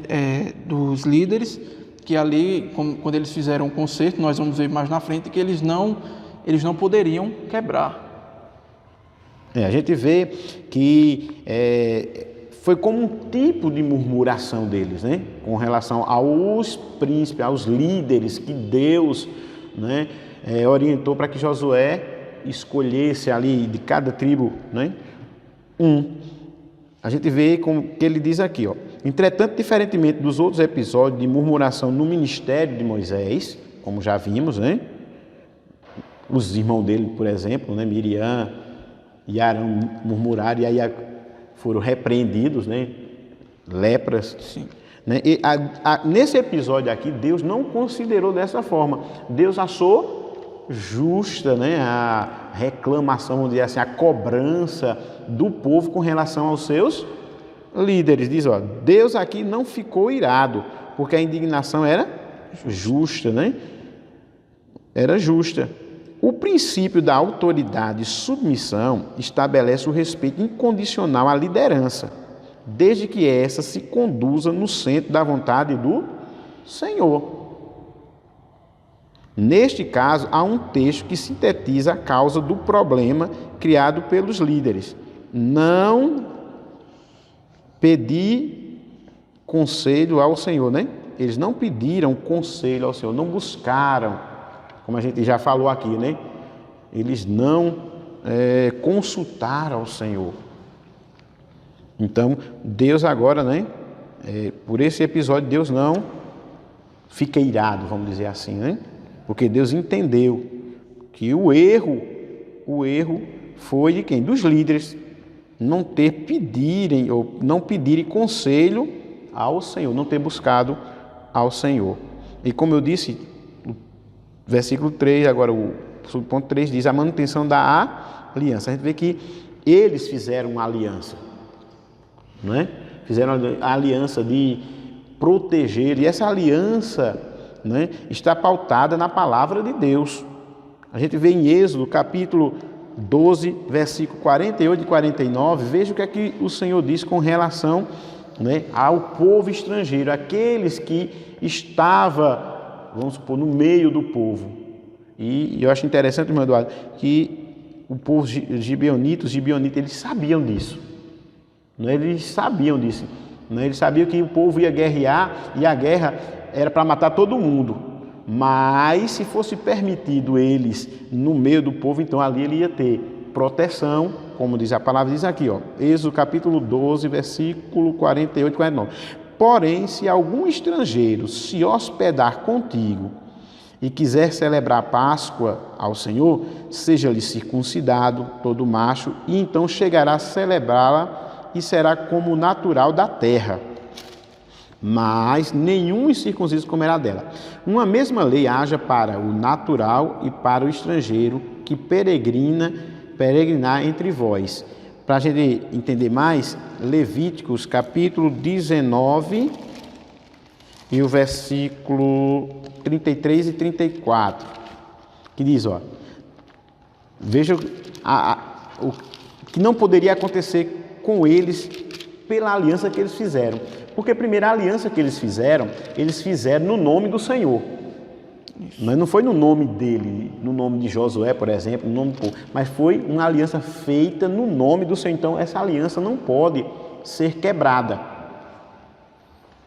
dos líderes, que ali, quando eles fizeram um conserto, nós vamos ver mais na frente, que eles não poderiam quebrar. A gente vê que foi como um tipo de murmuração deles, né? Com relação aos príncipes, aos líderes que Deus, né, orientou para que Josué escolhesse ali de cada tribo, né, A gente vê como que ele diz aqui, ó. Entretanto, diferentemente dos outros episódios de murmuração no ministério de Moisés, como já vimos, né? Os irmãos dele, por exemplo, né, Miriam e Arão murmuraram e aí foram repreendidos, né? Lepras. Sim. Né? E nesse episódio aqui, Deus não considerou dessa forma. Deus achou justa, né, a reclamação, vamos dizer assim, a cobrança do povo com relação aos seus líderes. Diz, ó, Deus aqui não ficou irado, porque a indignação era justa, né? Era justa. O princípio da autoridade e submissão estabelece o respeito incondicional à liderança, desde que essa se conduza no centro da vontade do Senhor. Neste caso, há um texto que sintetiza a causa do problema criado pelos líderes. Não pedir conselho ao Senhor, né? Eles não pediram conselho ao Senhor, não buscaram, como a gente já falou aqui, né? Eles não consultaram ao Senhor. Então, Deus agora, né? Por esse episódio, Deus não fica irado, vamos dizer assim, né? Porque Deus entendeu que o erro foi de quem? Dos líderes, não pedirem conselho ao Senhor, não ter buscado ao Senhor. E como eu disse, o versículo 3, agora o subponto 3 diz a manutenção da aliança. A gente vê que eles fizeram uma aliança, não é? Fizeram a aliança de proteger, e essa aliança, né, está pautada na palavra de Deus. A gente vê em Êxodo, capítulo 12, versículo 48 e 49, veja o que é que o Senhor diz com relação, né, ao povo estrangeiro, aqueles que estavam, vamos supor, no meio do povo. E eu acho interessante, irmão Eduardo, que o povo gibeonitas, eles sabiam disso. Né? Eles sabiam disso. Né? Eles sabiam que o povo ia guerrear e a guerra era para matar todo mundo. Mas se fosse permitido eles no meio do povo, então ali ele ia ter proteção, como diz a palavra, diz aqui, ó, Êxodo capítulo 12, versículo 48 e 49. Porém, se algum estrangeiro se hospedar contigo e quiser celebrar a Páscoa ao Senhor, seja-lhe circuncidado todo macho, e então chegará a celebrá-la e será como natural da terra. Mas nenhum incircunciso comerá dela. Uma mesma lei haja para o natural e para o estrangeiro que peregrinar entre vós. Para a gente entender mais, Levíticos capítulo 19 e o versículo 33 e 34, que diz, ó, veja o que não poderia acontecer com eles pela aliança que eles fizeram. Porque a primeira aliança que eles fizeram no nome do Senhor. Mas não foi no nome dele, no nome de Josué, por exemplo, no nome do povo, mas foi uma aliança feita no nome do Senhor. Então, essa aliança não pode ser quebrada.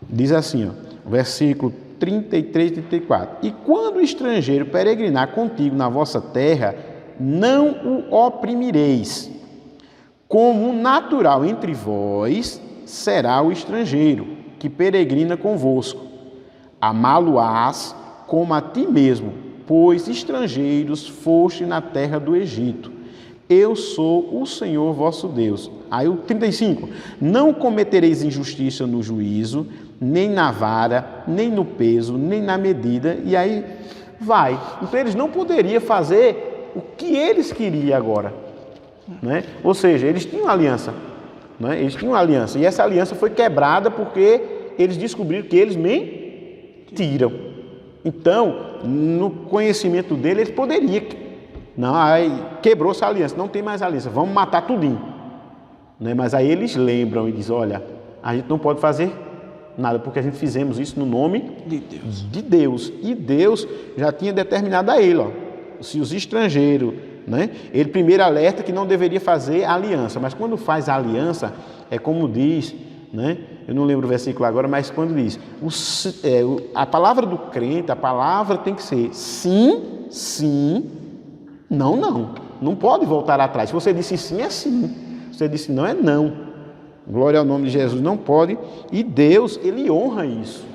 Diz assim, ó, versículo 33 e 34. E quando o estrangeiro peregrinar contigo na vossa terra, não o oprimireis. Como natural entre vós será o estrangeiro que peregrina convosco. Amá-lo-ás como a ti mesmo, pois estrangeiros foste na terra do Egito. Eu sou o Senhor vosso Deus. Aí o 35. Não cometereis injustiça no juízo, nem na vara, nem no peso, nem na medida. E aí vai. Então eles não poderiam fazer o que eles queriam agora. Né? Ou seja, eles tinham aliança. né? Eles tinham uma aliança. E essa aliança foi quebrada porque eles descobriram que eles mentiram. Então, no conhecimento dele, eles poderiam. Não, aí quebrou essa aliança, não tem mais aliança, vamos matar tudinho. Né? Mas aí eles lembram e dizem, olha, a gente não pode fazer nada, porque a gente fizemos isso no nome de Deus. E Deus já tinha determinado a ele, ó, se os estrangeiros, né? Ele primeiro alerta que não deveria fazer aliança, mas quando faz a aliança, é como diz, né? Eu não lembro o versículo agora, mas quando diz, a palavra do crente, a palavra tem que ser sim, sim, não, não. Não pode voltar atrás. Se você disse sim, é sim. Se você disse não, é não. Glória ao nome de Jesus, não pode. E Deus, Ele honra isso.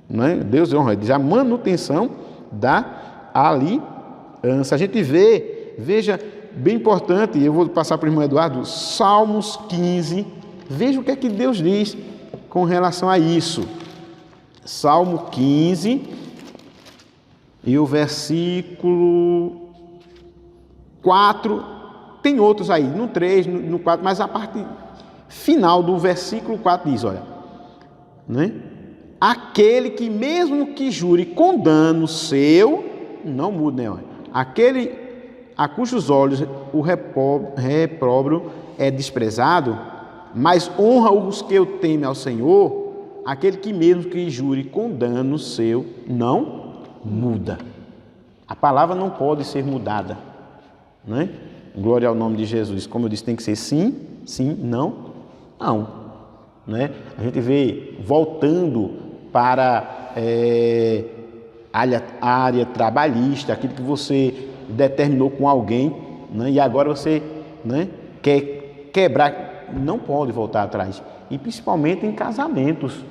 Né? Deus honra, diz a manutenção da aliança. A gente veja, bem importante, eu vou passar para o irmão Eduardo, Salmos 15. Veja o que é que Deus diz com relação a isso. Salmo 15 e o versículo 4, tem outros aí, no 3, no 4, mas a parte final do versículo 4 diz, olha, né? Aquele que mesmo que jure com dano seu, não muda, né? Olha, aquele a cujos olhos o repróbrio é desprezado, mas honra os que o temem ao Senhor, aquele que mesmo que jure com dano seu, não muda. A palavra não pode ser mudada, né? Glória ao nome de Jesus. Como eu disse, tem que ser sim, sim, não, não, né? A gente vê voltando para a área trabalhista, aquilo que você determinou com alguém, né? E agora você, né, quer quebrar. Não pode voltar atrás. E principalmente em casamentos.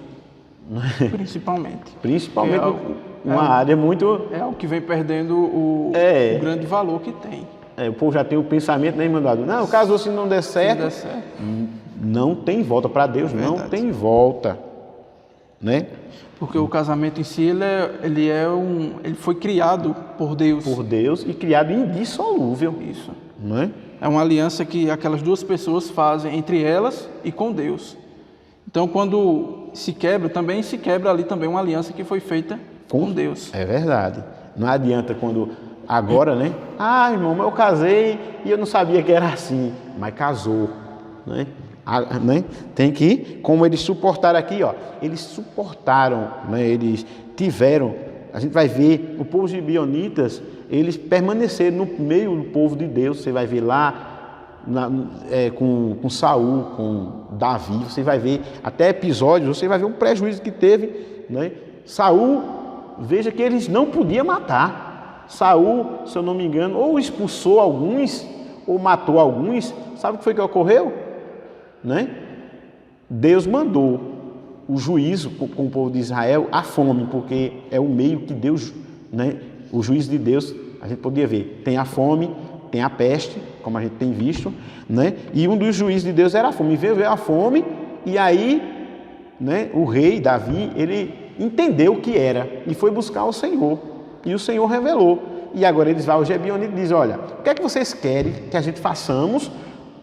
Principalmente uma área muito... É o que vem perdendo o grande valor que tem. O povo já tem o pensamento, né, mandado? Não, caso se não der certo, não tem volta. Para Deus, não tem volta. Né? Porque o casamento em si, ele foi criado por Deus. Por Deus e criado indissolúvel. Isso. Não é? É uma aliança que aquelas duas pessoas fazem entre elas e com Deus. Então, quando se quebra, também se quebra ali também uma aliança que foi feita com Deus. É verdade. Não adianta quando agora, né? Ah, irmão, eu casei e eu não sabia que era assim. Mas casou, né? Tem que, como eles suportaram aqui, ó. Eles suportaram, né? Eles tiveram. A gente vai ver o povo de gibeonitas, eles permaneceram no meio do povo de Deus. Você vai ver lá com Saul, com Davi, você vai ver até episódios, você vai ver um prejuízo que teve, né? Saul, veja que eles não podiam matar. Saul, se eu não me engano, ou expulsou alguns, ou matou alguns. Sabe o que foi que ocorreu? Né? Deus mandou o juízo com o povo de Israel, a fome, porque é o meio que Deus, né? O juízo de Deus, a gente podia ver, tem a fome, tem a peste, como a gente tem visto, né? E um dos juízos de Deus era a fome. Veio a fome e aí, né, o rei Davi, ele entendeu o que era e foi buscar o Senhor. E o Senhor revelou. E agora eles vão ao Gibeonita e dizem, olha, o que é que vocês querem que a gente façamos,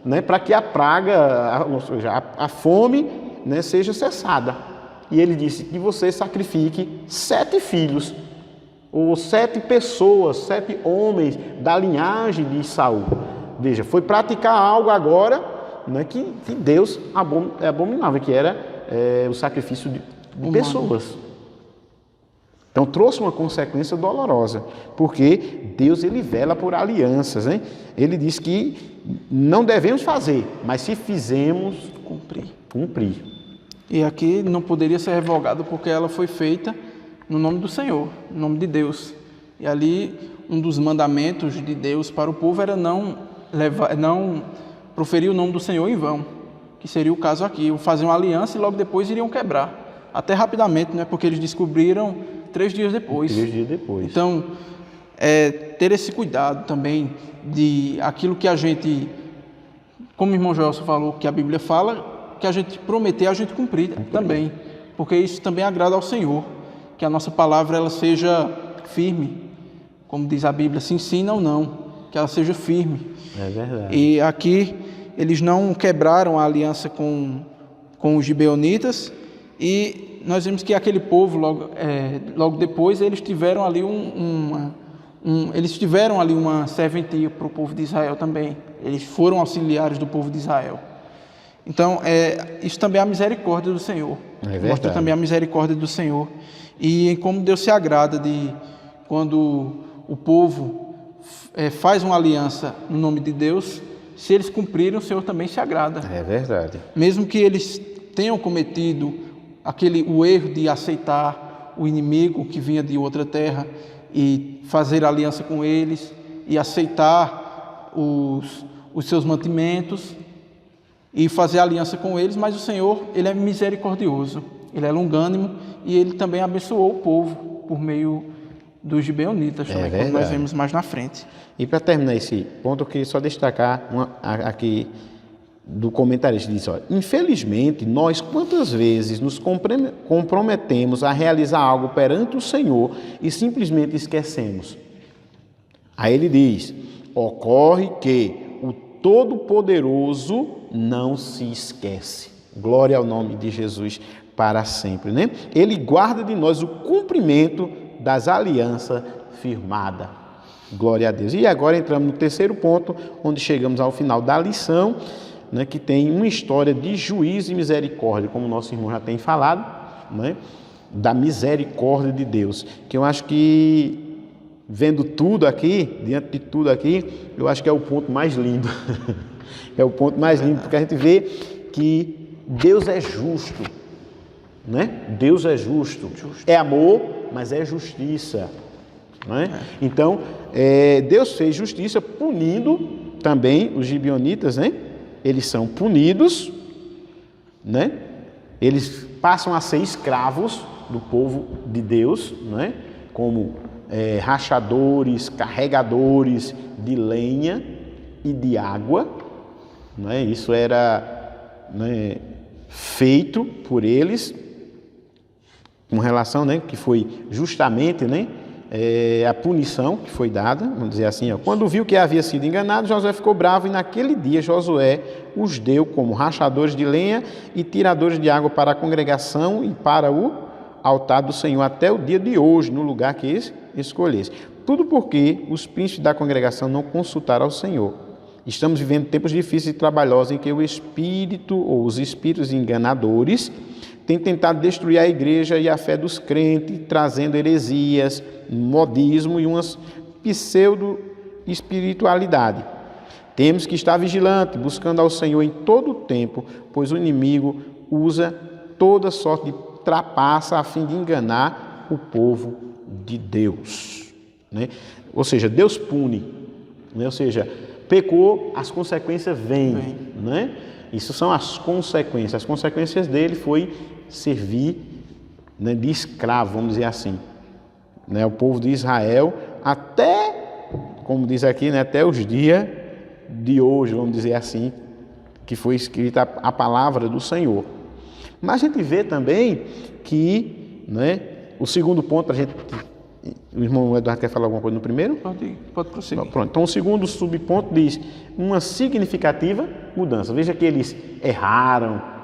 né, para que a praga, ou seja, a fome, né, seja cessada? E ele disse que você sacrifique 7 filhos, ou 7 pessoas, 7 homens da linhagem de Saul. Veja, foi praticar algo agora, né, que Deus abominava, que era o sacrifício de pessoas. Então trouxe uma consequência dolorosa, porque Deus, ele vela por alianças, né? Ele diz que não devemos fazer, mas se fizermos, cumprir. E aqui não poderia ser revogado porque ela foi feita no nome do Senhor, no nome de Deus. E ali um dos mandamentos de Deus para o povo era não proferir o nome do Senhor em vão, que seria o caso aqui, fazer uma aliança e logo depois iriam quebrar, até rapidamente, né? Porque eles descobriram 3 dias depois. 3 dias depois. Então, ter esse cuidado também de aquilo que a gente, como o irmão Joelson falou, que a Bíblia fala, que a gente prometer, a gente cumprir também, porque isso também agrada ao Senhor, que a nossa palavra ela seja firme, como diz a Bíblia, se ensina ou não, que ela seja firme. É verdade. E aqui eles não quebraram a aliança com os gibeonitas, e nós vimos que aquele povo, logo depois, eles tiveram ali uma serventia para o povo de Israel também. Eles foram auxiliares do povo de Israel. Então, isso também é a misericórdia do Senhor. Mostra também a misericórdia do Senhor. E em como Deus se agrada quando o povo faz uma aliança no nome de Deus, se eles cumprirem, o Senhor também se agrada. É verdade. Mesmo que eles tenham cometido o erro de aceitar o inimigo que vinha de outra terra e fazer aliança com eles e aceitar os seus mantimentos e fazer aliança com eles, mas o Senhor, Ele é misericordioso, Ele é longânimo, e Ele também abençoou o povo por meio dos gibeonitas, também, como nós vemos mais na frente. E para terminar esse ponto, eu queria só destacar aqui do comentarista, diz: olha, infelizmente, nós quantas vezes nos comprometemos a realizar algo perante o Senhor e simplesmente esquecemos. Aí ele diz: ocorre que o Todo-Poderoso não se esquece. Glória ao nome de Jesus para sempre, né? Ele guarda de nós o cumprimento das alianças firmadas. Glória a Deus. E agora entramos no terceiro ponto, onde chegamos ao final da lição, né, que tem uma história de juízo e misericórdia, como o nosso irmão já tem falado, né, da misericórdia de Deus, que eu acho que, vendo tudo aqui, diante de tudo aqui, eu acho que é o ponto mais lindo. É o ponto mais lindo, porque a gente vê que Deus é justo, né? Deus é justo. É amor, mas é justiça, né? Então, Deus fez justiça punindo também os gibeonitas, né? Eles são punidos, né? Eles passam a ser escravos do povo de Deus, né? Como rachadores, carregadores de lenha e de água, né? Isso era, né, feito por eles com relação, né, que foi justamente, né, a punição que foi dada, vamos dizer assim, ó. Quando viu que havia sido enganado, Josué ficou bravo, e naquele dia Josué os deu como rachadores de lenha e tiradores de água para a congregação e para o altar do Senhor até o dia de hoje, no lugar que eles escolhessem. Tudo porque os príncipes da congregação não consultaram ao Senhor. Estamos vivendo tempos difíceis e trabalhosos em que o espírito ou os espíritos enganadores têm tentado destruir a igreja e a fé dos crentes, trazendo heresias, modismo e uma pseudo-espiritualidade. Temos que estar vigilantes, buscando ao Senhor em todo o tempo, pois o inimigo usa toda sorte de trapaça a fim de enganar o povo de Deus, né? Ou seja, Deus pune, né? Ou seja, pecou, as consequências vêm, né? Isso são as consequências. As consequências dele foi servir, né, de escravo, vamos dizer assim, né, o povo de Israel, até, como diz aqui, né, até os dias de hoje, vamos dizer assim, que foi escrita a palavra do Senhor. Mas a gente vê também que, né, o segundo ponto, a gente, o irmão Eduardo quer falar alguma coisa no primeiro? Pode prosseguir. Pronto. Então, o segundo subponto diz uma significativa mudança. Veja que eles erraram,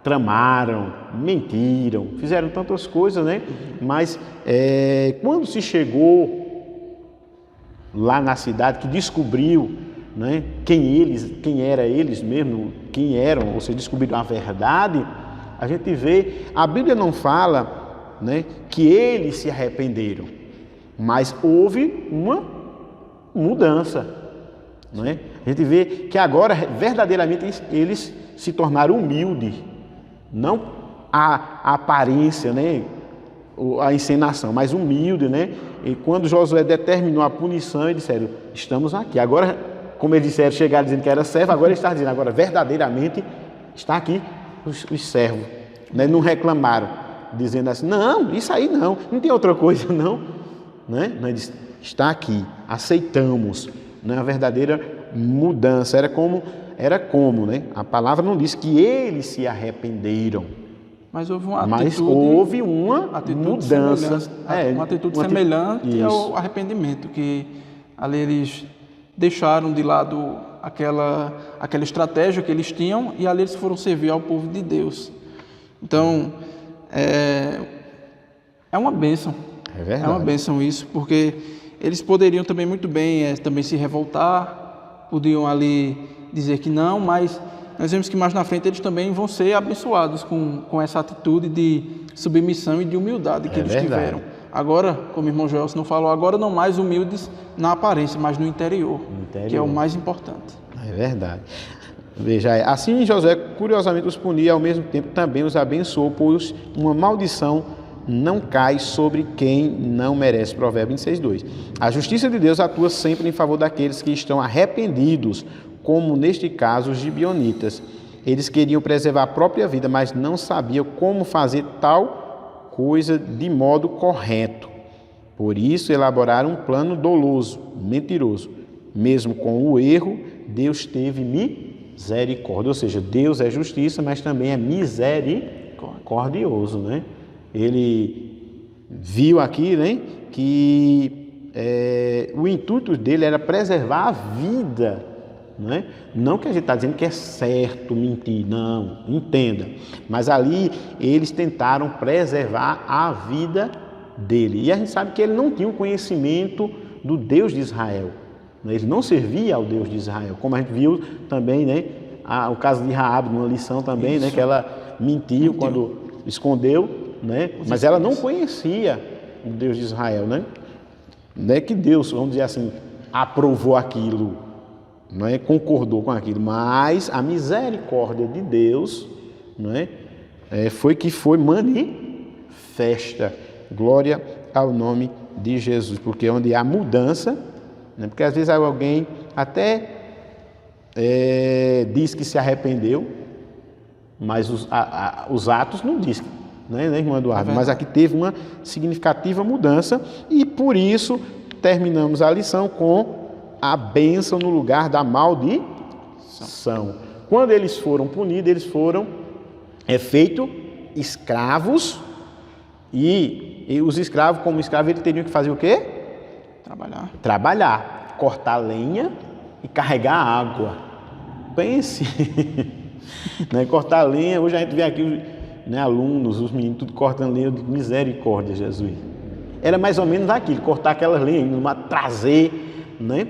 tramaram, mentiram, fizeram tantas coisas, né? Mas quando se chegou lá na cidade, que descobriu, né, quem eram eles mesmo, quem eram, ou seja, descobriram a verdade, a gente vê, a Bíblia não fala, né, que eles se arrependeram, mas houve uma mudança, né? A gente vê que agora verdadeiramente eles se tornaram humildes, não a aparência, né, a encenação, mas humilde, né? E quando Josué determinou a punição, eles disseram: estamos aqui. Agora, como eles disseram, chegaram dizendo que era servo, agora ele está dizendo, agora verdadeiramente está aqui os servos, né? Não reclamaram, dizendo assim: não, isso aí não tem outra coisa não, né? Eles está aqui, aceitamos, né? A verdadeira mudança era como, né? A palavra não diz que eles se arrependeram, mas houve uma atitude, mudança, uma atitude semelhante ao arrependimento, que ali eles deixaram de lado aquela estratégia que eles tinham, e ali eles foram servir ao povo de Deus. Então, é uma bênção. É verdade. É uma bênção isso, porque eles poderiam também muito bem também se revoltar, podiam ali dizer que não, mas nós vemos que mais na frente eles também vão ser abençoados com essa atitude de submissão e de humildade que eles tiveram. Agora, como o irmão Joelson não falou, agora não mais humildes na aparência, mas no interior, que é o mais importante. É verdade. Veja, assim Josué curiosamente os punia e ao mesmo tempo também os abençoou, pois uma maldição não cai sobre quem não merece. Provérbios 26:2. A justiça de Deus atua sempre em favor daqueles que estão arrependidos, como neste caso os gibeonitas. Eles queriam preservar a própria vida, mas não sabiam como fazer tal coisa de modo correto. Por isso elaboraram um plano doloso, mentiroso. Mesmo com o erro, Deus teve misericórdia. Ou seja, Deus é justiça, mas também é misericordioso, né? Ele viu aqui, né, que o intuito dele era preservar a vida, né? Não que a gente está dizendo que é certo mentir, não, entenda. Mas ali eles tentaram preservar a vida dele. E a gente sabe que ele não tinha o conhecimento do Deus de Israel. Ele não servia ao Deus de Israel, como a gente viu também, né? O caso de Raabe, numa lição também, né? Que ela mentiu quando escondeu, né? Mas ela não conhecia o Deus de Israel, né? Não é que Deus, vamos dizer assim, aprovou aquilo, não é? Concordou com aquilo, mas a misericórdia de Deus, não é? Foi manifesta. Glória ao nome de Jesus, porque onde há mudança, né? Porque às vezes alguém até diz que se arrependeu, mas os atos não diz, né, irmã Eduardo? Mas aqui teve uma significativa mudança e por isso terminamos a lição com a bênção no lugar da maldição. Quando eles foram punidos, eles foram feitos escravos e os escravos, como escravos, eles teriam que fazer o quê? Trabalhar, cortar lenha e carregar água. Pense, né? Cortar lenha, hoje a gente vê aqui, né, alunos, os meninos, tudo cortando lenha, de misericórdia, Jesus. Era mais ou menos aquilo, cortar aquelas lenhas, trazer, né,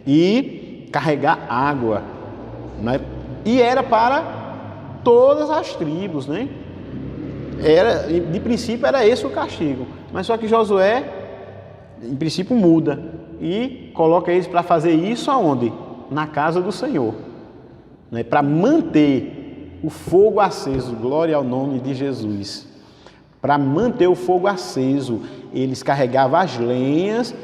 e carregar água, né, e era para todas as tribos, né, de princípio era esse o castigo, mas só que Josué, em princípio, muda e coloca eles para fazer isso aonde? Na casa do Senhor, né, para manter o fogo aceso, glória ao nome de Jesus. Para manter o fogo aceso, eles carregavam as lenhas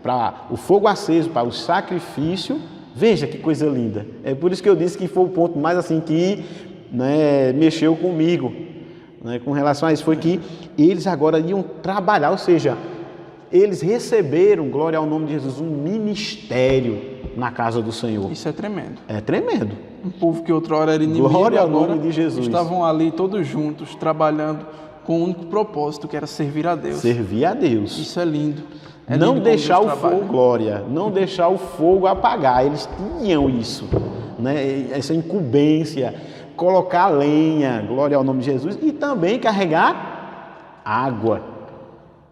para o fogo aceso, para o sacrifício. Veja que coisa linda. É por isso que eu disse que foi o ponto mais assim que, né, mexeu comigo, né, com relação a isso. Foi que eles agora iam trabalhar, ou seja, eles receberam, glória ao nome de Jesus, um ministério na casa do Senhor. Isso é tremendo. É tremendo. Um povo que outrora era inimigo, glória ao nome de Jesus. Estavam ali todos juntos, trabalhando com o único propósito, que era servir a Deus. Servir a Deus. Isso é lindo. Não deixar o fogo, glória, não deixar o fogo apagar. Eles tinham isso, né? Essa incumbência, colocar lenha, glória ao nome de Jesus, e também carregar água.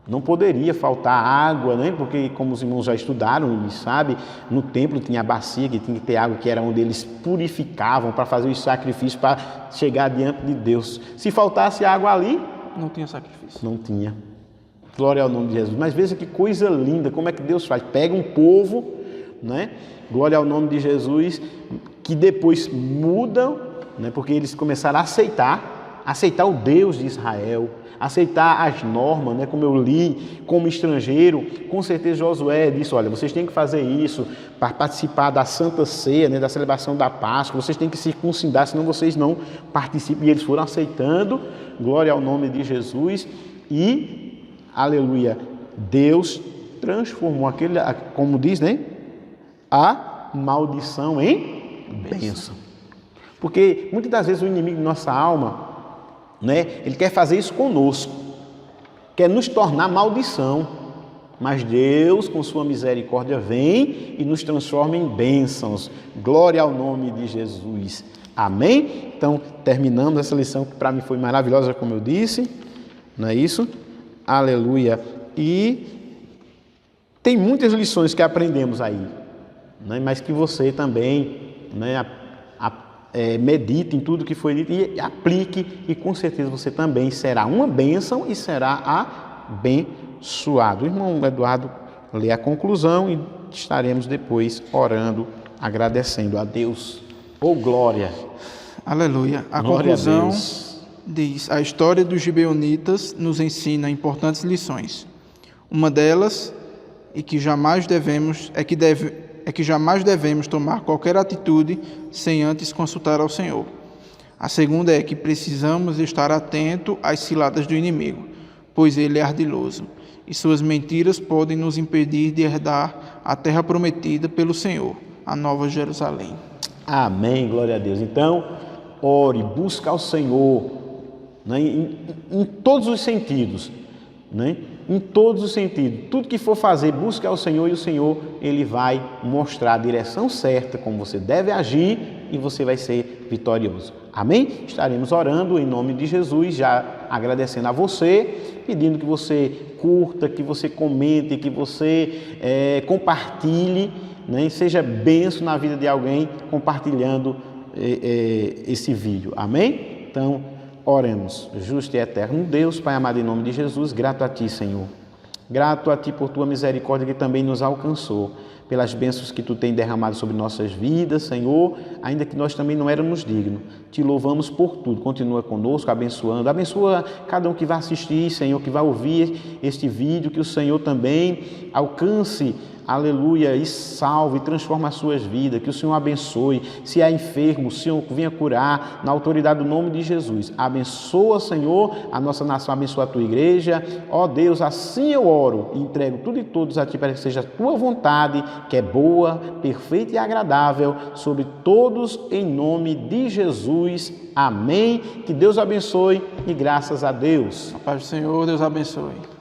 Não poderia faltar água, né? Porque, como os irmãos já estudaram e sabem, no templo tinha a bacia, que tinha que ter água, que era onde eles purificavam para fazer os sacrifícios, para chegar diante de Deus. Se faltasse água ali, não tinha sacrifício. Não tinha. Glória ao nome de Jesus. Mas veja que coisa linda, como é que Deus faz. Pega um povo, né? Glória ao nome de Jesus, que depois mudam, né? Porque eles começaram a aceitar o Deus de Israel, aceitar as normas, né? Como eu li, como estrangeiro, com certeza Josué disse, olha, vocês têm que fazer isso para participar da Santa Ceia, né? Da celebração da Páscoa, vocês têm que circuncidar, senão vocês não participam. E eles foram aceitando, glória ao nome de Jesus, e, aleluia, Deus transformou aquele, como diz, né? A maldição em bênção. Porque muitas das vezes o inimigo de nossa alma, né, ele quer fazer isso conosco, quer nos tornar maldição, mas Deus, com sua misericórdia, vem e nos transforma em bênçãos. Glória ao nome de Jesus. Amém? Então, terminamos essa lição que para mim foi maravilhosa, como eu disse. Não é isso? Aleluia. E tem muitas lições que aprendemos aí, né? Mas que você também, né, medite em tudo que foi dito e aplique, e com certeza você também será uma bênção e será abençoado. O irmão Eduardo lê a conclusão e estaremos depois orando, agradecendo a Deus. Oh, glória! Aleluia! A Glória conclusão a Deus. diz: a história dos gibeonitas nos ensina importantes lições. Uma delas é que jamais devemos tomar qualquer atitude sem antes consultar ao Senhor. A segunda é que precisamos estar atento às ciladas do inimigo, pois ele é ardiloso, e suas mentiras podem nos impedir de herdar a terra prometida pelo Senhor, a Nova Jerusalém. Amém, glória a Deus. Então, ore, busca ao Senhor, né, em todos os sentidos, né? Em todos os sentidos. Tudo que for fazer, busque ao Senhor, e o Senhor, Ele vai mostrar a direção certa, como você deve agir, e você vai ser vitorioso. Amém? Estaremos orando em nome de Jesus, já agradecendo a você, pedindo que você curta, que você comente, que você compartilhe, né, e seja bênção na vida de alguém compartilhando esse vídeo. Amém? Então, oremos. Justo e eterno Deus, Pai amado, em nome de Jesus, grato a Ti, Senhor. Grato a Ti por Tua misericórdia que também nos alcançou, pelas bênçãos que Tu tem derramado sobre nossas vidas, Senhor, ainda que nós também não éramos dignos. Te louvamos por tudo. Continua conosco, abençoando. Abençoa cada um que vai assistir, Senhor, que vai ouvir este vídeo, que o Senhor também alcance, aleluia, e salve, e transforma as suas vidas, que o Senhor abençoe. Se há enfermo, o Senhor venha curar, na autoridade do nome de Jesus. Abençoa, Senhor, a nossa nação, abençoa a Tua igreja. Ó Deus, assim eu oro e entrego tudo e todos a Ti, para que seja a Tua vontade, que é boa, perfeita e agradável, sobre todos, em nome de Jesus. Amém. Que Deus abençoe e graças a Deus. A paz do Senhor, Deus abençoe.